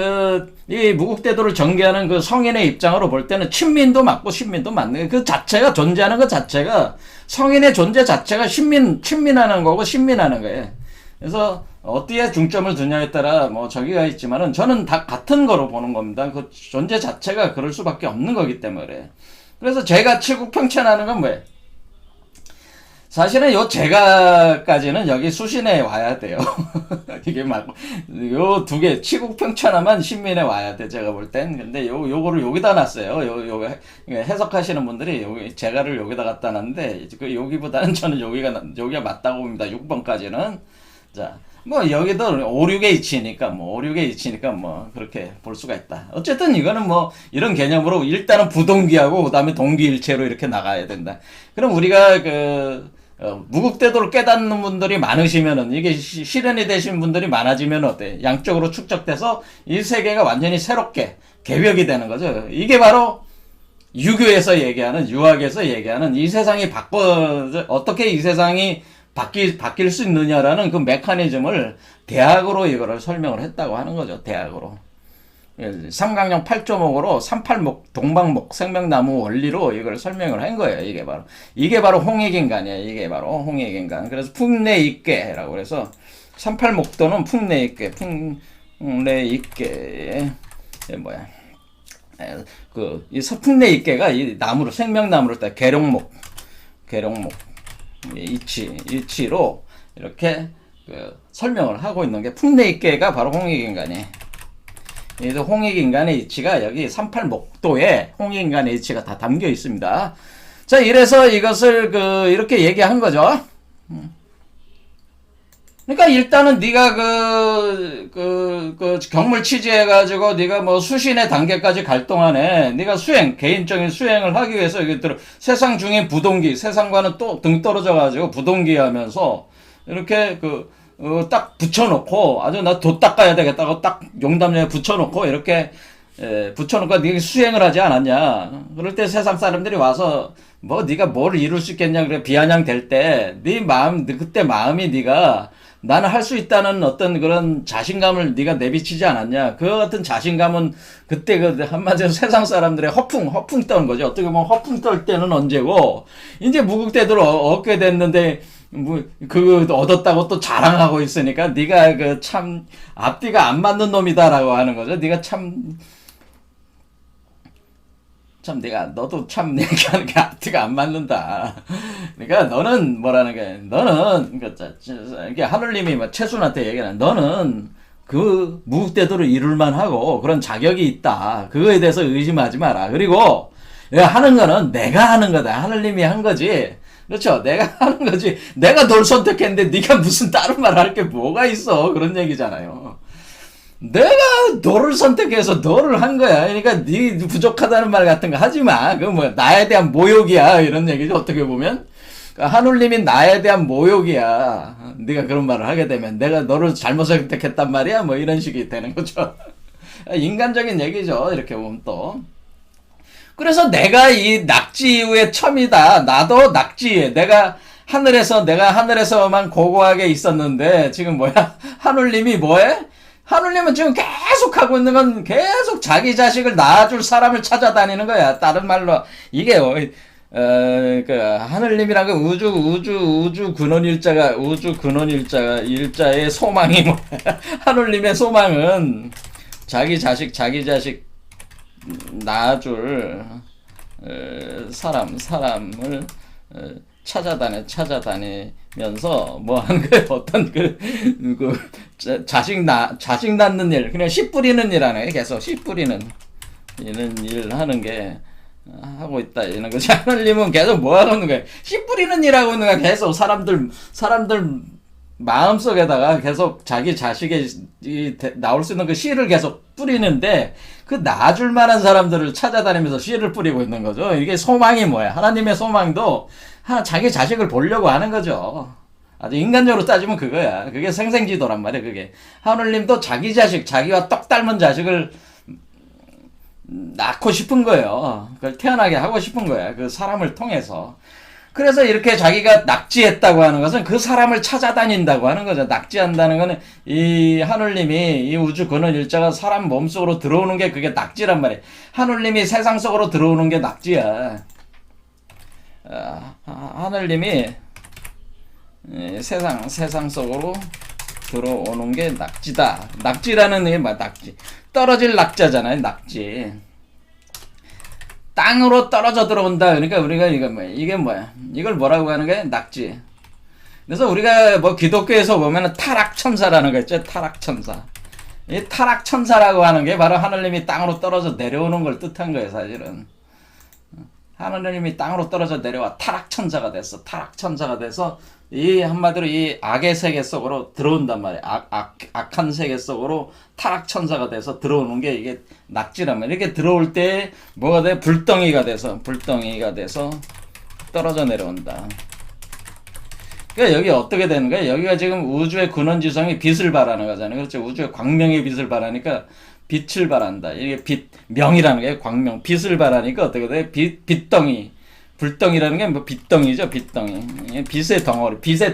이 무국대도를 전개하는 그 성인의 입장으로 볼 때는 친민도 맞고 신민도 맞는 그 자체가 존재하는 것 자체가 성인의 존재 자체가 친민하는 거고 신민하는 거예요. 그래서 어디에 중점을 두냐에 따라 뭐 저기가 있지만은 저는 다 같은 거로 보는 겁니다. 그 존재 자체가 그럴 수밖에 없는 거기 때문에. 그래서 제가 치국평천하는 건 뭐예요? 사실은 요 제가까지는 여기 수신에 와야 돼요. 이게 막 요 두 개 치국평천하면 신민에 와야 돼, 제가 볼 땐. 근데 요거를 여기다 놨어요. 요 해석하시는 분들이 제가를 여기다 갖다 놨는데 그 여기보다는 저는 여기가 맞다고 봅니다. 6번까지는. 자, 뭐 여기도 5, 6의 이치니까 뭐 그렇게 볼 수가 있다. 어쨌든 이거는 뭐 이런 개념으로 일단은 부동기하고 그다음에 동기일체로 이렇게 나가야 된다. 그럼 우리가 무국대도를 깨닫는 분들이 많으시면은, 이게 실현이 되신 분들이 많아지면 어때? 양쪽으로 축적돼서 이 세계가 완전히 새롭게 개벽이 되는 거죠. 이게 바로 유교에서 얘기하는, 유학에서 얘기하는 이 세상이 어떻게 이 세상이 바뀔 수 있느냐라는 그 메커니즘을 대학으로 이거를 설명을 했다고 하는 거죠. 대학으로. 삼각형 8.5로 38목 동방목 생명나무 원리로 이걸 설명을 한 거예요. 이게 바로 홍익인간이에요. 이게 바로 홍익인간. 그래서 풍래익계라고 그래서 38목도는 풍래익계, 풍래익계 뭐야? 이 풍래익계가 이 나무로 생명나무로 딱 계룡목 이치로 이렇게 설명을 하고 있는 게 풍래익계가 바로 홍익인간이에요. 그래서 홍익인간의 이치가 여기 38목도에 홍익인간의 이치가 다 담겨 있습니다. 자, 이래서 이것을 이렇게 얘기한 거죠. 그러니까 일단은 네가 경물 취지해가지고 네가 뭐 수신의 단계까지 갈 동안에 네가 개인적인 수행을 하기 위해서 세상 중에 부동기, 세상과는 또 등 떨어져가지고 부동기 하면서 이렇게 딱 붙여놓고 아주 나 돛 닦아야 되겠다고 딱 용담력에 붙여놓고 이렇게 붙여놓고 네가 수행을 하지 않았냐. 그럴 때 세상 사람들이 와서 뭐 네가 뭘 이룰 수 있겠냐 그래 비아냥될 때 네 마음 그때 마음이 네가 나는 할 수 있다는 어떤 그런 자신감을 네가 내비치지 않았냐. 그 같은 자신감은 그때 한마디로 세상 사람들의 허풍 떠는 거죠. 어떻게 보면 허풍 떨 때는 언제고 이제 무국대들 얻게 됐는데 얻었다고 또 자랑하고 있으니까 네가 참 앞뒤가 안 맞는 놈이다라고 하는 거죠. 네가 네가 너도 참 얘기하는 게 앞뒤가 안 맞는다. 그러니까 너는 뭐라는 게 너는 이게 하늘님이 최순한테 얘기하는 너는 무국대도를 이룰만 하고 그런 자격이 있다. 그거에 대해서 의심하지 마라. 그리고 하는 거는 내가 하는 거다. 하늘님이 한 거지. 그렇죠. 내가 하는 거지. 내가 널 선택했는데 네가 무슨 다른 말 할 게 뭐가 있어. 그런 얘기잖아요. 내가 너를 선택해서 너를 한 거야. 그러니까 네 부족하다는 말 같은 거 하지 마. 나에 대한 모욕이야. 이런 얘기죠. 어떻게 보면. 그러니까 하늘님이 나에 대한 모욕이야. 네가 그런 말을 하게 되면 내가 너를 잘못 선택했단 말이야. 뭐 이런 식이 되는 거죠. 인간적인 얘기죠. 이렇게 보면 또. 그래서 내가 이 낙지 이후의 첨이다. 나도 낙지. 내가 하늘에서만 고고하게 있었는데 지금 뭐야? 하늘님이 뭐해? 하늘님은 지금 계속 하고 있는 건 계속 자기 자식을 낳아줄 사람을 찾아다니는 거야. 다른 말로 이게 하늘님이란 건 우주 근원 일자의 소망이 뭐야? 하늘님의 소망은 자기 자식 낳아줄 사람을 찾아다니면서 뭐 하는 거예요. 어떤 자식 낳는 일, 그냥 씨 뿌리는 일 하네. 계속 씨 뿌리는 일 하는 게 하고 있다 이런 거지. 하늘님은 계속 뭐 하고 있는 거야? 씨 뿌리는 일 하고 있는 거야. 계속 사람들 마음속에다가 계속 자기 자식의 나올 수 있는 그 씨를 계속 뿌리는데 그 낳아줄 만한 사람들을 찾아다니면서 씨를 뿌리고 있는 거죠. 이게 소망이 뭐야? 하나님의 소망도 자기 자식을 보려고 하는 거죠. 아주 인간적으로 따지면 그거야. 그게 생생지도란 말이야. 그게 하늘님도 자기 자식, 자기와 똑 닮은 자식을 낳고 싶은 거예요. 그걸 태어나게 하고 싶은 거야. 그 사람을 통해서. 그래서 이렇게 자기가 낙지했다고 하는 것은 그 사람을 찾아다닌다고 하는 거죠. 낙지한다는 거는 이 하늘님이 이 우주 근원 일자가 사람 몸속으로 들어오는 게 그게 낙지란 말이에요. 하늘님이 세상 속으로 들어오는 게 낙지야. 하늘님이 세상 속으로 들어오는 게 낙지다. 낙지라는 게 뭐 낙지. 떨어질 낙자잖아요. 낙지. 땅으로 떨어져 들어온다. 그러니까 우리가 이게 뭐야? 이걸 뭐라고 하는 거야? 낙지. 그래서 우리가 뭐 기독교에서 보면은 타락천사라는 거 있죠. 타락천사. 이 타락천사라고 하는 게 바로 하늘님이 땅으로 떨어져 내려오는 걸 뜻한 거예요, 사실은. 하늘님이 땅으로 떨어져 내려와 타락천사가 됐어. 타락천사가 돼서 이 한마디로 이 악의 세계 속으로 들어온단 말이야. 악한 세계 속으로 타락천사가 돼서 들어오는 게 이게 낙지란 말이야. 이렇게 들어올 때 뭐가 돼? 불덩이가 돼서 떨어져 내려온다. 그러니까 여기 어떻게 되는 거야? 여기가 지금 우주의 근원지성이 빛을 발하는 거잖아요. 그렇죠? 우주의 광명의 빛을 발하니까 빛을 발한다. 이게 명이라는 게 광명, 빛을 발하니까 어떻게 돼? 빛덩이. 불덩이라는 게 뭐 빛덩이죠, 빛덩이. 빛의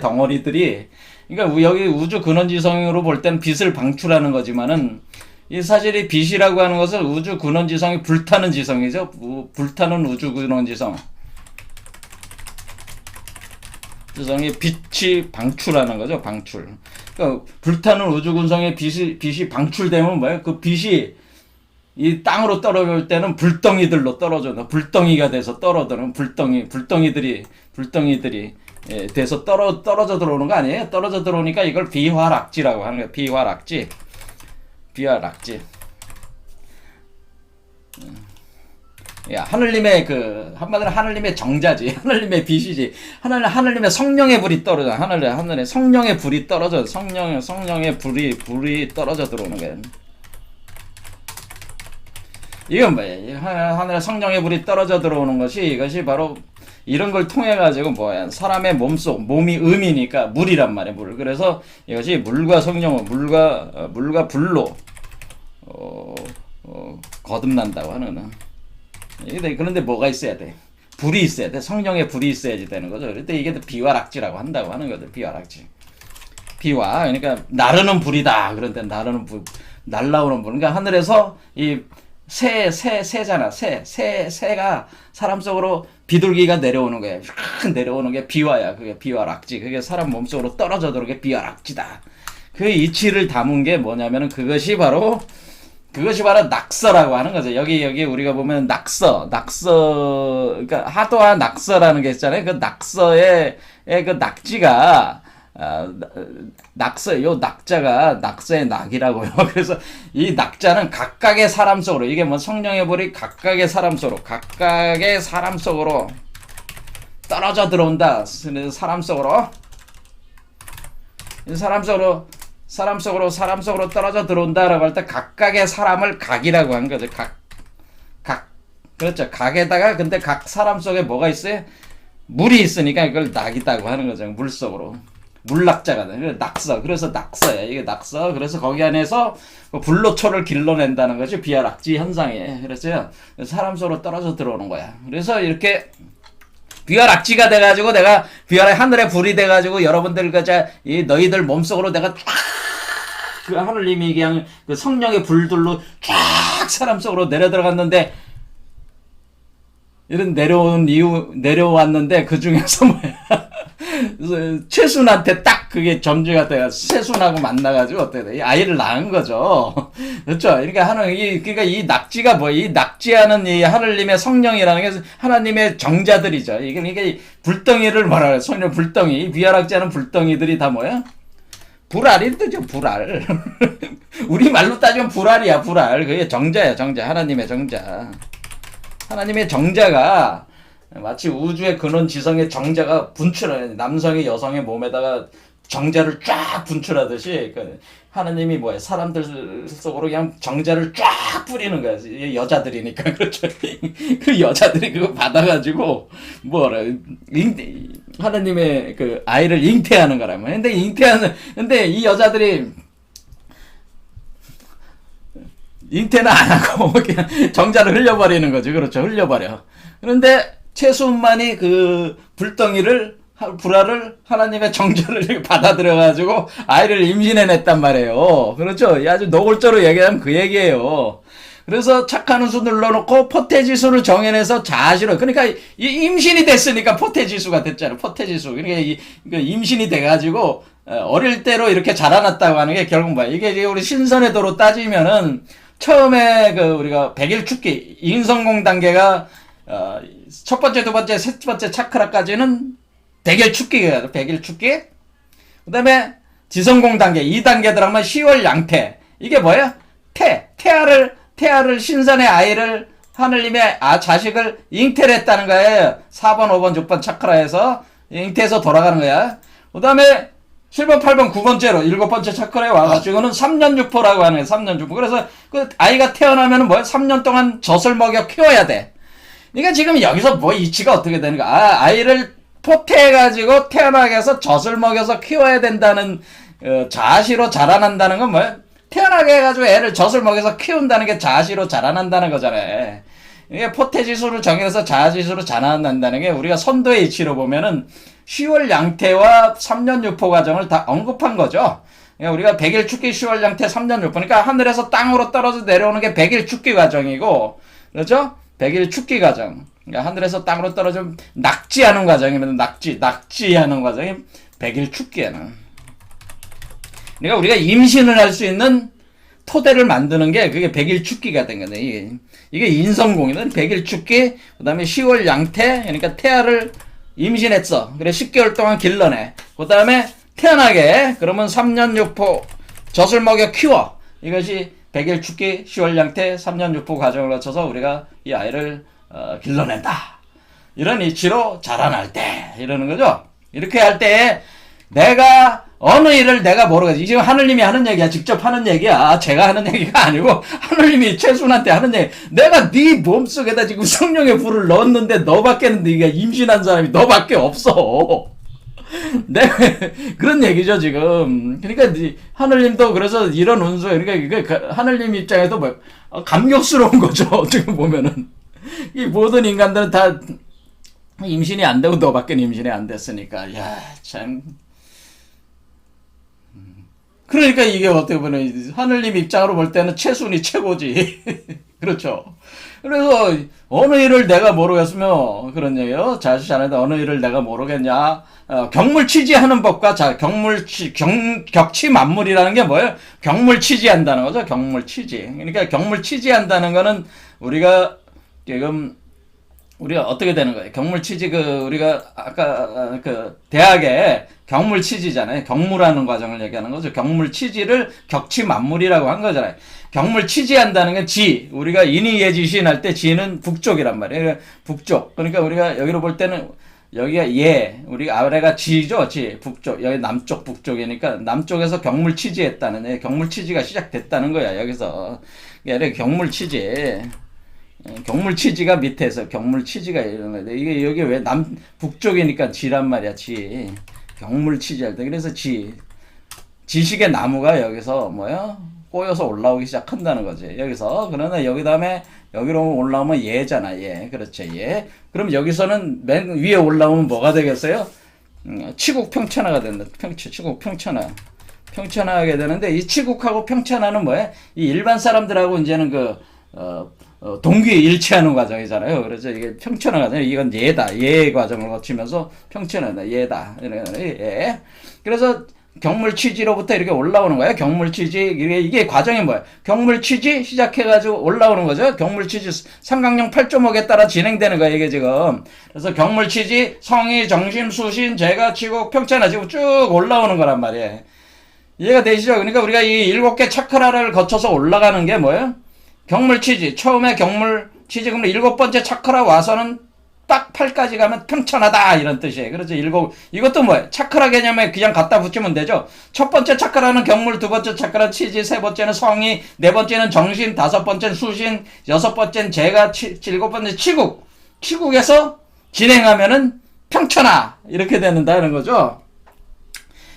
덩어리들이, 그러니까 여기 우주 근원지성으로 볼 때는 빛을 방출하는 거지만은, 이 사실 이 빛이라고 하는 것은 우주 근원지성이 불타는 지성이죠. 불타는 우주 근원지성. 지성이 빛이 방출하는 거죠. 방출. 그러니까 불타는 우주 근성의 빛이 방출되면 뭐예요? 그 빛이 이 땅으로 떨어질 때는 불덩이들로 떨어져. 불덩이가 돼서 떨어지는 불덩이들이 돼서 떨어져 들어오는 거 아니에요? 떨어져 들어오니까 이걸 비화락지라고 하는 거예요. 비화락지. 야, 하늘님의 한마디로 하늘님의 정자지. 하늘님의 빛이지. 하늘님의 성령의 불이 떨어져. 하늘에 성령의 불이 떨어져. 성령의 불이 떨어져 들어오는 거예요. 이건 뭐예요? 하늘에 성령의 불이 떨어져 들어오는 이것이 바로 이런 걸 통해 가지고 뭐야? 사람의 몸이 음이니까 물이란 말이에요. 물. 그래서 이것이 물과 성령은 물과 불로 거듭난다고 하는. 그런데 뭐가 있어야 돼? 불이 있어야 돼. 성령의 불이 있어야지 되는 거죠. 그런데 이게 비화락지라고 한다고 하는 거죠. 비화락지. 비화. 그러니까 나르는 불이다. 그런데 나르는 불, 날라오는 불. 그러니까 하늘에서 이 새잖아. 새가 사람 속으로 비둘기가 내려오는 거야. 내려오는 게 비화야. 그게 비화락지. 그게 사람 몸속으로 떨어져 들어오는 게 비화락지다. 그 이치를 담은 게 뭐냐면은 그것이 바로 낙서라고 하는 거죠. 여기 우리가 보면 낙서, 그러니까 하도와 낙서라는 게 있잖아요. 그 낙서의 그 낙지가, 요 낙자가 낙서의 낙이라고요. 그래서 이 낙자는 각각의 사람 속으로, 이게 뭐 성령의 불이 각각의 사람 속으로 떨어져 들어온다. 사람 속으로 떨어져 들어온다라고 할 때 각각의 사람을 각이라고 하는 거죠. 그렇죠. 각에다가 근데 각 사람 속에 뭐가 있어요? 물이 있으니까 이걸 낙이다고 하는 거죠. 물 속으로. 물낙자가 돼. 낙서. 그래서 낙서야. 이게 낙서. 그래서 거기 안에서 불로초를 길러낸다는 것이 비화락지 현상이에요. 그래서 사람 속으로 떨어져 들어오는 거야. 그래서 이렇게 비화락지가 돼가지고 내가 하늘에 불이 돼가지고 여러분들 너희들 몸속으로 내가 그 하늘님이 그냥 그 성령의 불들로 쫙 사람 속으로 내려 들어갔는데 이런 내려왔는데 그 중에서 뭐야 최순한테 딱 그게 점주가 돼가 최순하고 만나가지고 어떻게 돼? 이 아이를 낳은 거죠. 그렇죠. 그러니까 이 낙지가 뭐야? 이 낙지하는 이 하늘님의 성령이라는 게 하나님의 정자들이죠. 이게 불덩이를 말하는 성령 불덩이. 이 비화락지하는 불덩이들이 다 뭐야? 불알이 뜨죠, 불알. 우리 말로 따지면 불알이야, 불알. 그게 정자야, 정자. 하나님의 정자. 하나님의 정자가 마치 우주의 근원 지성의 정자가 분출하는 남성이 여성의 몸에다가 정자를 쫙 분출하듯이 하나님이 뭐야 사람들 속으로 그냥 정자를 쫙 뿌리는 거야. 여자들이니까 그렇죠. 그 여자들이 그거 받아가지고 하나님의 그 아이를 잉태하는 거라면. 근데 이 여자들이 잉태는 안 하고 그냥 정자를 흘려버리는 거죠. 그렇죠. 흘려버려. 그런데 최수만이 그 불알을 하나님의 정자를 받아들여가지고 아이를 임신해냈단 말이에요. 그렇죠. 아주 노골적으로 얘기하면 그 얘기예요. 그래서 착한 수 눌러놓고 포태지수를 정해내서 자아시로. 그러니까 이 임신이 됐으니까 포태지수가 됐잖아요. 포태지수. 그러니까 임신이 돼가지고 어릴 때로 이렇게 자라났다고 하는 게 결국 뭐야? 이게 우리 신선의 도로 따지면은 처음에 우리가 100일 축기 인성공 단계가 첫 번째, 두 번째, 세 번째 차크라까지는 100일 축기가 100일 축기. 그 다음에 지성공 단계 2단계 들어가면 10월 양태. 이게 뭐야? 태아를 신선의 아이를 하늘님의 자식을 잉태를 했다는 거예요. 4번, 5번, 6번 차크라에서 잉태해서 돌아가는 거야. 그 다음에 7번, 8번, 9번째로 7번째 차크라에 와가지고는 3년유포라고 하는 거예요. 3년유포. 그래서 그 아이가 태어나면은 뭐야? 3년 동안 젖을 먹여 키워야 돼. 그러니까 지금 여기서 뭐 이치가 어떻게 되는가? 아이를 포태해가지고 태어나게 해서 젖을 먹여서 키워야 된다는 자아시로 자라난다는 건 뭐야? 태어나게 해가지고 애를 젖을 먹여서 키운다는 게 자아시로 자라난다는 거잖아요. 이게 포태지수를 정해서 자아지수로 자라난다는 게 우리가 선도의 이치로 보면은 10월 양태와 3년 유포 과정을 다 언급한 거죠. 그러니까 우리가 100일 축기 10월 양태 3년 6분. 그러니까 하늘에서 땅으로 떨어져 내려오는 게 100일 축기 과정이고, 그렇죠? 100일 축기 과정. 그러니까 하늘에서 땅으로 떨어져 낙지하는 과정이면 낙지하는 과정이 100일 축기에는. 그러니까 우리가 임신을 할 수 있는 토대를 만드는 게 그게 100일 축기가 된 거네. 이게 인성공이거든. 100일 축기, 그 다음에 10월 양태, 그러니까 태아를 임신했어. 그래 10개월 동안 길러내. 그 다음에 태어나게, 그러면 3년 6포 젖을 먹여 키워. 이것이 100일 축기 10월 양태 3년 6포 과정을 거쳐서 우리가 이 아이를 길러낸다. 이런 이치로 자라날 때 이러는 거죠. 이렇게 할 때 내가 어느 일을 내가 모르겠지. 지금 하느님이 하는 얘기야. 직접 하는 얘기야. 제가 하는 얘기가 아니고 하느님이 최순한테 하는 얘기. 내가 네 몸속에다 지금 성령의 불을 넣었는데 너밖에는 네가 임신한 사람이 너밖에 없어. 네, 그런 얘기죠, 지금. 그러니까, 하늘님도 그래서 이런 운수, 그러니까, 이게 하늘님 입장에도 뭐, 감격스러운 거죠, 지금 보면은. 이 모든 인간들은 다 임신이 안 되고 너밖에 임신이 안 됐으니까, 야, 참. 그러니까 이게 어떻게 보면, 하늘님 입장으로 볼 때는 최순이 최고지. 그렇죠. 그래서, 어느 일을 내가 모르겠으며, 그런 얘기요. 자신한테 어느 일을 내가 모르겠냐. 경물치지하는 법과 격치만물이라는 게 뭐예요? 경물치지한다는 거죠. 경물치지. 그러니까 경물치지한다는 거는 우리가 지금 우리가 어떻게 되는 거예요? 경물치지 우리가 아까 대학에 경물치지잖아요. 경무라는 과정을 얘기하는 거죠. 경물치지를 격치만물이라고 한 거잖아요. 경물치지한다는 건 우리가 인의예지시인 할 때 지는 북쪽이란 말이에요. 그러니까 북쪽. 그러니까 우리가 여기로 볼 때는 여기가 우리 아래가 지죠, 북쪽. 여기 남쪽, 북쪽이니까 남쪽에서 경물치지했다는, 경물치지가 시작됐다는 거야, 여기서. 경물치지가 밑에서 경물치지가 이런 거야. 이게 여기 왜 북쪽이니까 지란 말이야, 경물치지할 때. 그래서 지식의 나무가 여기서 꼬여서 올라오기 시작한다는 거지. 여기서. 그러나 여기 다음에 여기로 올라오면 얘잖아. 그렇죠. 그럼 여기서는 맨 위에 올라오면 뭐가 되겠어요? 치국 평천하가 된다. 치국 평천하게 되는데 이 치국하고 평천하는 뭐예요? 이 일반 사람들하고 이제는 동기일치하는 과정이잖아요. 그래서 이게 평천하 과정, 이건 예 과정을 거치면서 평천하다. 예다. 그래서 경물치지로부터 이렇게 올라오는 거예요. 경물치지, 이게 과정이 뭐예요? 경물치지 시작해가지고 올라오는 거죠. 경물치지 삼각형 8.5에 따라 진행되는 거예요, 이게 지금. 그래서 경물치지, 성의, 정심, 수신, 재가, 치국, 평천하 지금 쭉 올라오는 거란 말이에요. 이해가 되시죠? 그러니까 우리가 이 7개 차크라를 거쳐서 올라가는 게 뭐예요? 경물치지. 처음에 경물치지, 그러면 7번째 차크라 와서는 딱 8까지 가면 평천하다 이런 뜻이에요. 그래서 이것도 뭐예요? 차크라 개념에 그냥 갖다 붙이면 되죠. 첫 번째 차크라는 경물, 두 번째 차크라는 치지, 세 번째는 성의, 네 번째는 정신, 다섯 번째는 수신, 여섯 번째는 재가, 일곱 번째 치국에서 진행하면은 평천하 이렇게 되는다는 거죠.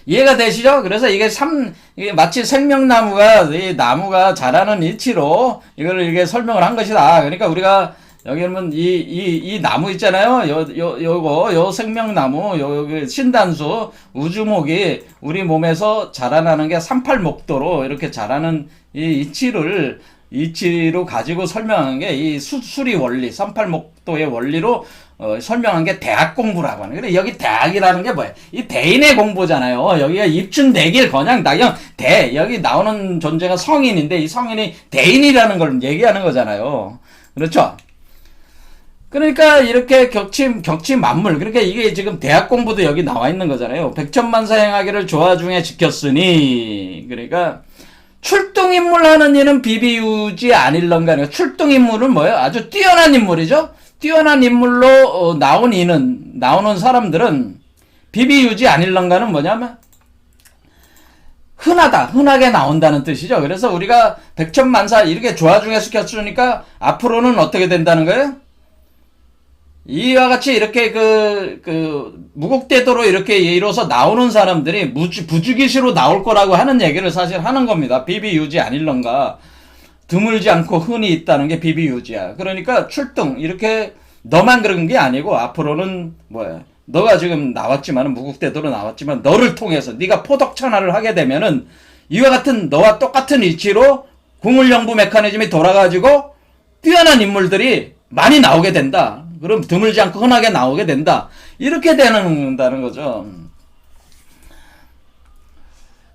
이해가 되시죠? 그래서 이게 마치 생명나무가, 이 나무가 자라는 이치로 이거를 이게 설명을 한 것이다. 그러니까 우리가 여기는 이 나무 있잖아요. 요 생명나무, 요 신단수, 우주목이 우리 몸에서 자라나는 게 38목도로 이렇게 자라는 이 이치로 가지고 설명한 게 이 수리 원리, 38목도의 원리로 설명한 게 대학 공부라고 하는. 근데 여기 대학이라는 게 뭐예요? 이 대인의 공부잖아요. 여기가 입춘대길 그냥 여기 나오는 존재가 성인인데 이 성인이 대인이라는 걸 얘기하는 거잖아요. 그렇죠? 그러니까 이렇게 격치만물. 그러니까 이게 지금 대학 공부도 여기 나와 있는 거잖아요. 백천만사 행하기를 조화 중에 지켰으니. 그러니까 출동인물 하는 이는 비비유지 아닐런가. 그러니까 출동인물은 뭐예요? 아주 뛰어난 인물이죠. 뛰어난 인물로 나오는 사람들은 비비유지 아닐런가는 뭐냐면 흔하게 나온다는 뜻이죠. 그래서 우리가 백천만사 이렇게 조화 중에 지켰으니까 앞으로는 어떻게 된다는 거예요? 이와 같이 이렇게 무국대도로 이렇게 예로서 나오는 사람들이 부주기시로 나올 거라고 하는 얘기를 사실 하는 겁니다. 비비유지 아닐런가. 드물지 않고 흔히 있다는 게 비비유지야. 그러니까 출동, 이렇게 너만 그런 게 아니고 앞으로는 뭐야. 너가 지금 무국대도로 나왔지만 너를 통해서 네가 포덕천하를 하게 되면은 이와 같은 너와 똑같은 이치로 국물영부 메커니즘이 돌아가지고 뛰어난 인물들이 많이 나오게 된다. 그럼 드물지 않고 흔하게 나오게 된다. 이렇게 된다는 거죠.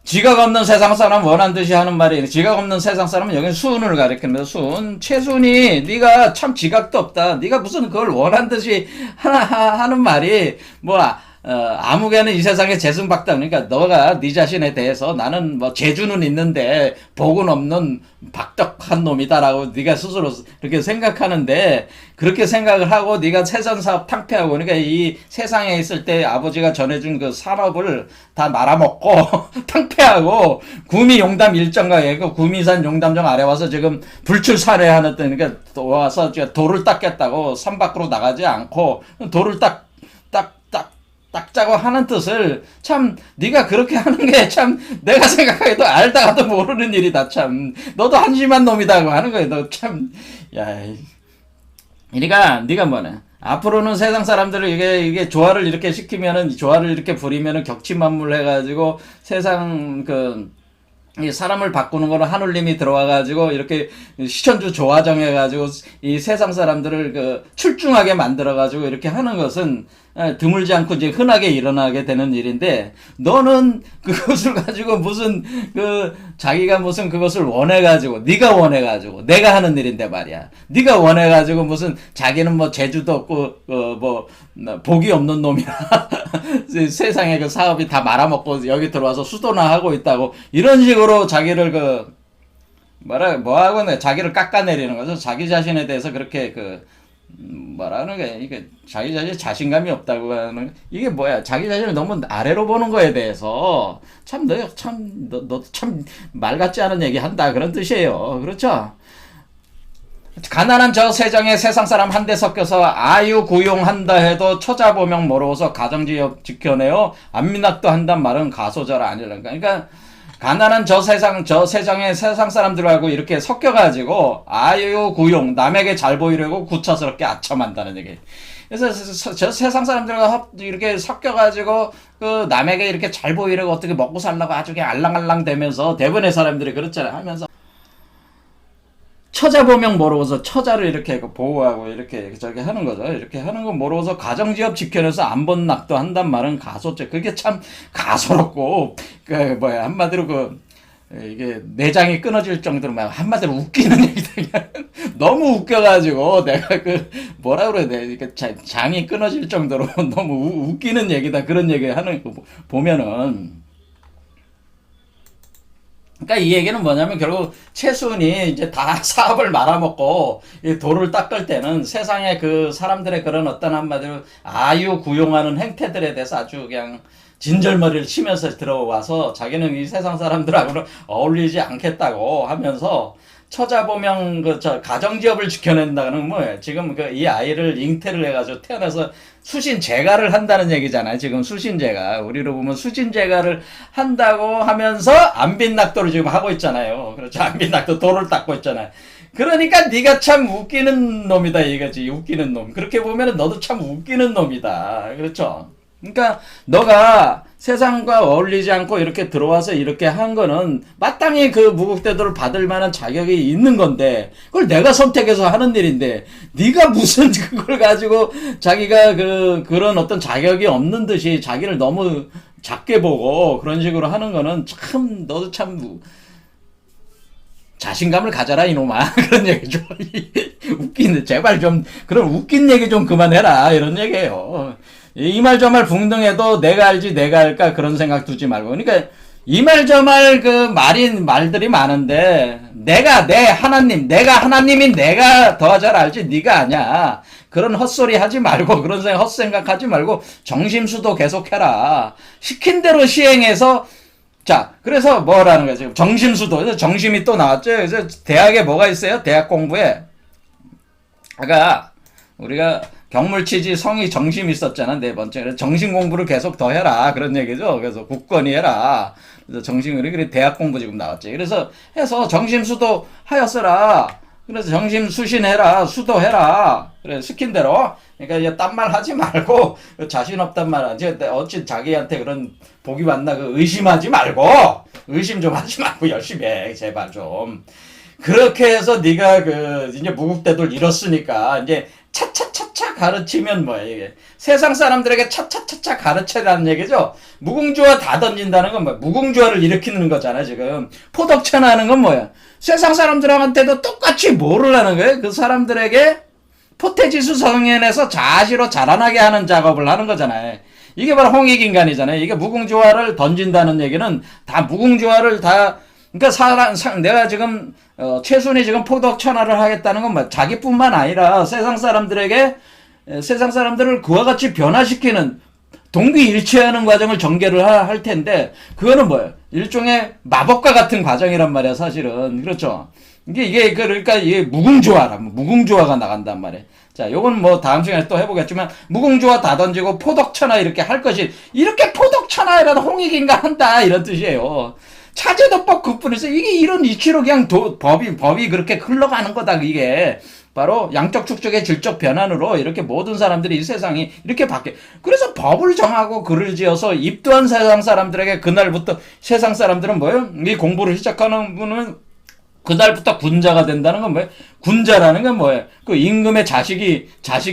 지각 없는 세상 사람 원한 듯이 하는 말이, 지각 없는 세상 사람은 여기는 수은을 가리킵니다. 수은. 최순이 네가 참 지각도 없다. 네가 무슨 그걸 원한 듯이 하는 말이 뭐 아무개는 이 세상에 재승박다. 그러니까 너가 네 자신에 대해서 나는 뭐 재주는 있는데 복은 없는 박덕한 놈이다라고 네가 스스로 그렇게 생각하는데, 그렇게 생각을 하고 네가 세상 사업 탕폐하고, 그러니까 이 세상에 있을 때 아버지가 전해준 그 산업을 다 말아먹고 탕폐하고 구미 용담 일정가에 그 구미산 용담정 아래 와서 지금 불출산회하는, 그러니까 와서 돌을 닦겠다고 산 밖으로 나가지 않고 돌을 닦자고 하는 뜻을, 참 네가 그렇게 하는 게 참 내가 생각하기도 알다가도 모르는 일이다. 참 너도 한심한 놈이다고 하는 거야. 너 참, 야, 그러니까 네가 뭐냐, 앞으로는 세상 사람들을 이게 조화를 이렇게 시키면은, 조화를 이렇게 부리면은 격치만물 해가지고 세상 이 사람을 바꾸는 거는 하늘님이 들어와가지고 이렇게 시천주 조화정해가지고 이 세상 사람들을 출중하게 만들어가지고 이렇게 하는 것은 드물지 않고 이제 흔하게 일어나게 되는 일인데, 너는 그것을 가지고 무슨 자기가 무슨 그것을 원해가지고, 네가 원해가지고 내가 하는 일인데 말이야. 네가 원해가지고 무슨 자기는 뭐 재주도 없고 뭐 복이 없는 놈이라 세상에 그 사업이 다 말아먹고 여기 들어와서 수도나 하고 있다고, 이런 식으로 자기를 뭐하고 자기를 깎아내리는 거죠. 자기 자신에 대해서 그렇게 뭐라는 게, 이게 자기 자신 자신감이 없다고 하는, 이게 뭐야, 자기 자신을 너무 아래로 보는 거에 대해서 참 너 참 말 같지 않은 얘기 한다, 그런 뜻이에요. 그렇죠? 가난한 저 세정에 세상 사람 한데 섞여서 아유 구용한다 해도 처자보명 모르고서 가정지업 지켜내요 안민학도 한단 말은 가소자라 아니란가. 그러니까 가난한 저 세상에 세상 사람들하고 이렇게 섞여가지고 아유 구용, 남에게 잘 보이려고 구차스럽게 아첨한다는 얘기. 그래서 저 세상 사람들과 이렇게 섞여가지고 남에게 이렇게 잘 보이려고 어떻게 먹고 살라고 아주 그냥 알랑알랑 되면서, 대부분의 사람들이 그렇잖아요. 하면서 처자보명 모르고서 처자를 이렇게 보호하고 이렇게 저기 하는 거죠. 이렇게 하는 거 모르고서 가정지업 지켜내서 안본낙도 한단 말은 가소죄. 그게 참 가소롭고 한마디로 이게 내장이 끊어질 정도로 막 한마디로 웃기는 얘기다. 그냥 너무 웃겨가지고 내가 뭐라 그래야 돼, 이게 장이 끊어질 정도로 너무 웃기는 얘기다. 그런 얘기 하는 거 보면은, 그러니까 이 얘기는 뭐냐면 결국 최순이 이제 다 사업을 말아먹고 이 돌을 닦을 때는 세상에 사람들의 그런 어떤 한마디로 아유 구용하는 행태들에 대해서 아주 그냥 진절머리를 치면서 들어와서 자기는 이 세상 사람들하고는 어울리지 않겠다고 하면서 처자보명 가정지업을 지켜낸다는 뭐예요. 지금 이 아이를 잉태를 해가지고 태어나서 수신제가를 한다는 얘기잖아요. 지금 수신제가, 우리로 보면 수신제가를 한다고 하면서 안빈낙도를 지금 하고 있잖아요. 그렇죠. 안빈낙도 돌을 닦고 있잖아요. 그러니까 네가 참 웃기는 놈이다 이거지. 웃기는 놈. 그렇게 보면은 너도 참 웃기는 놈이다. 그렇죠. 그러니까 너가 세상과 어울리지 않고 이렇게 들어와서 이렇게 한 거는 마땅히 무국대도를 받을 만한 자격이 있는 건데, 그걸 내가 선택해서 하는 일인데 네가 무슨 그걸 가지고 자기가 그런 어떤 자격이 없는 듯이 자기를 너무 작게 보고 그런 식으로 하는 거는 참, 너도 참 자신감을 가져라 이놈아. 그런 얘기죠. 웃기는, 제발 좀 그런 웃긴 얘기 좀 그만해라, 이런 얘기예요. 이 말 저 말 붕등해도 내가 알지 내가 할까 그런 생각 두지 말고. 그러니까 이 말 저 말 말들이 많은데, 내가 하나님인 내가 더 잘 알지 네가 아냐. 그런 헛소리 하지 말고, 그런 헛생각 하지 말고 정심수도 계속해라. 시킨 대로 시행해서. 자, 그래서 뭐라는 거야 지금, 정심수도. 정심이 또 나왔죠. 그래서 대학에 뭐가 있어요? 대학 공부에 아까 우리가 경물치지 성의 정심이 있었잖아, 네 번째. 그래서 정신 공부를 계속 더 해라, 그런 얘기죠. 그래서 굳건히 해라. 그래서 정신, 그래 대학 공부 지금 나왔지. 그래서 해서 정심수도 하였으라. 그래서 정심 수신해라, 수도해라. 그래, 시킨 대로. 그러니까 이제 딴 말 하지 말고, 자신 없단 말 하지. 어찌 자기한테 그런 복이 왔나, 의심하지 말고, 의심 좀 하지 말고 열심히 해, 제발 좀. 그렇게 해서 네가 이제 무국대들 잃었으니까, 이제 차차차차 가르치면 뭐야, 이게. 세상 사람들에게 차차차차 가르쳐라는 얘기죠. 무궁주화 다 던진다는 건 뭐야? 무궁주화를 일으키는 거잖아, 지금. 포덕천하는 건 뭐야? 세상 사람들한테도 똑같이 뭐를 하는 거예요? 그 사람들에게 포태지수 성현에서 자아시로 자라나게 하는 작업을 하는 거잖아요. 이게 바로 홍익인간이잖아요. 이게 무궁주화를 던진다는 얘기는 다 무궁주화를 다, 그러니까 내가 지금, 최순이 지금 포덕천하를 하겠다는 건 뭐, 자기뿐만 아니라 세상 사람들을 그와 같이 변화시키는 동기일체하는 과정을 전개를 할 텐데, 그거는 뭐예요? 일종의 마법과 같은 과정이란 말이야, 사실은. 그렇죠? 그러니까 이게 무궁조화가 나간단 말이에요. 자, 요건 뭐 다음 시간에 또 해보겠지만, 무궁조화 다 던지고 포덕천하 이렇게 할 것이, 이렇게 포덕천하라도 홍익인간 한다, 이런 뜻이에요. 차제도법 그뿐에서 이게 이런 이치로 그냥 법이 그렇게 흘러가는 거다, 이게. 바로 양적 축적의 질적 변환으로 이렇게 모든 사람들이 이 세상이 이렇게 바뀌어. 그래서 법을 정하고 글을 지어서 입도한 세상 사람들에게 그날부터 세상 사람들은 뭐예요? 이 공부를 시작하는 분은 그날부터 군자가 된다는 건 뭐예요? 군자라는 건 뭐예요? 그 임금의 자식이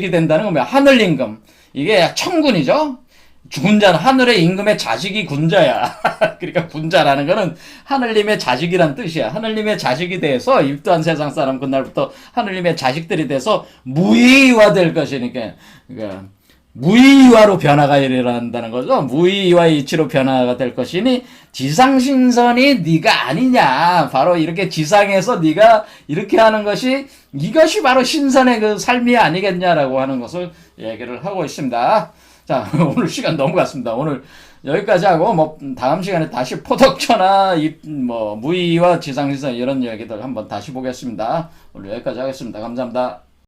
된다는 건 뭐예요? 하늘 임금. 이게 천군이죠? 군자는 하늘의 임금의 자식이 군자야. 그러니까 군자라는 거는 하늘님의 자식이란 뜻이야. 하늘님의 자식이 돼서 입도한 세상 사람 그날부터 하늘님의 자식들이 돼서 무의화 될 것이니까. 그러니까 무의화로 변화가 일어난다는 거죠. 무의화의 이치로 변화가 될 것이니 지상신선이 네가 아니냐. 바로 이렇게 지상에서 네가 이렇게 하는 것이 이것이 바로 신선의 그 삶이 아니겠냐라고 하는 것을 얘기를 하고 있습니다. 자, 오늘 시간 넘어갔습니다. 오늘 여기까지 하고, 뭐, 다음 시간에 다시 포덕천하, 무의와 지상신선 이런 얘기들 한번 다시 보겠습니다. 오늘 여기까지 하겠습니다. 감사합니다.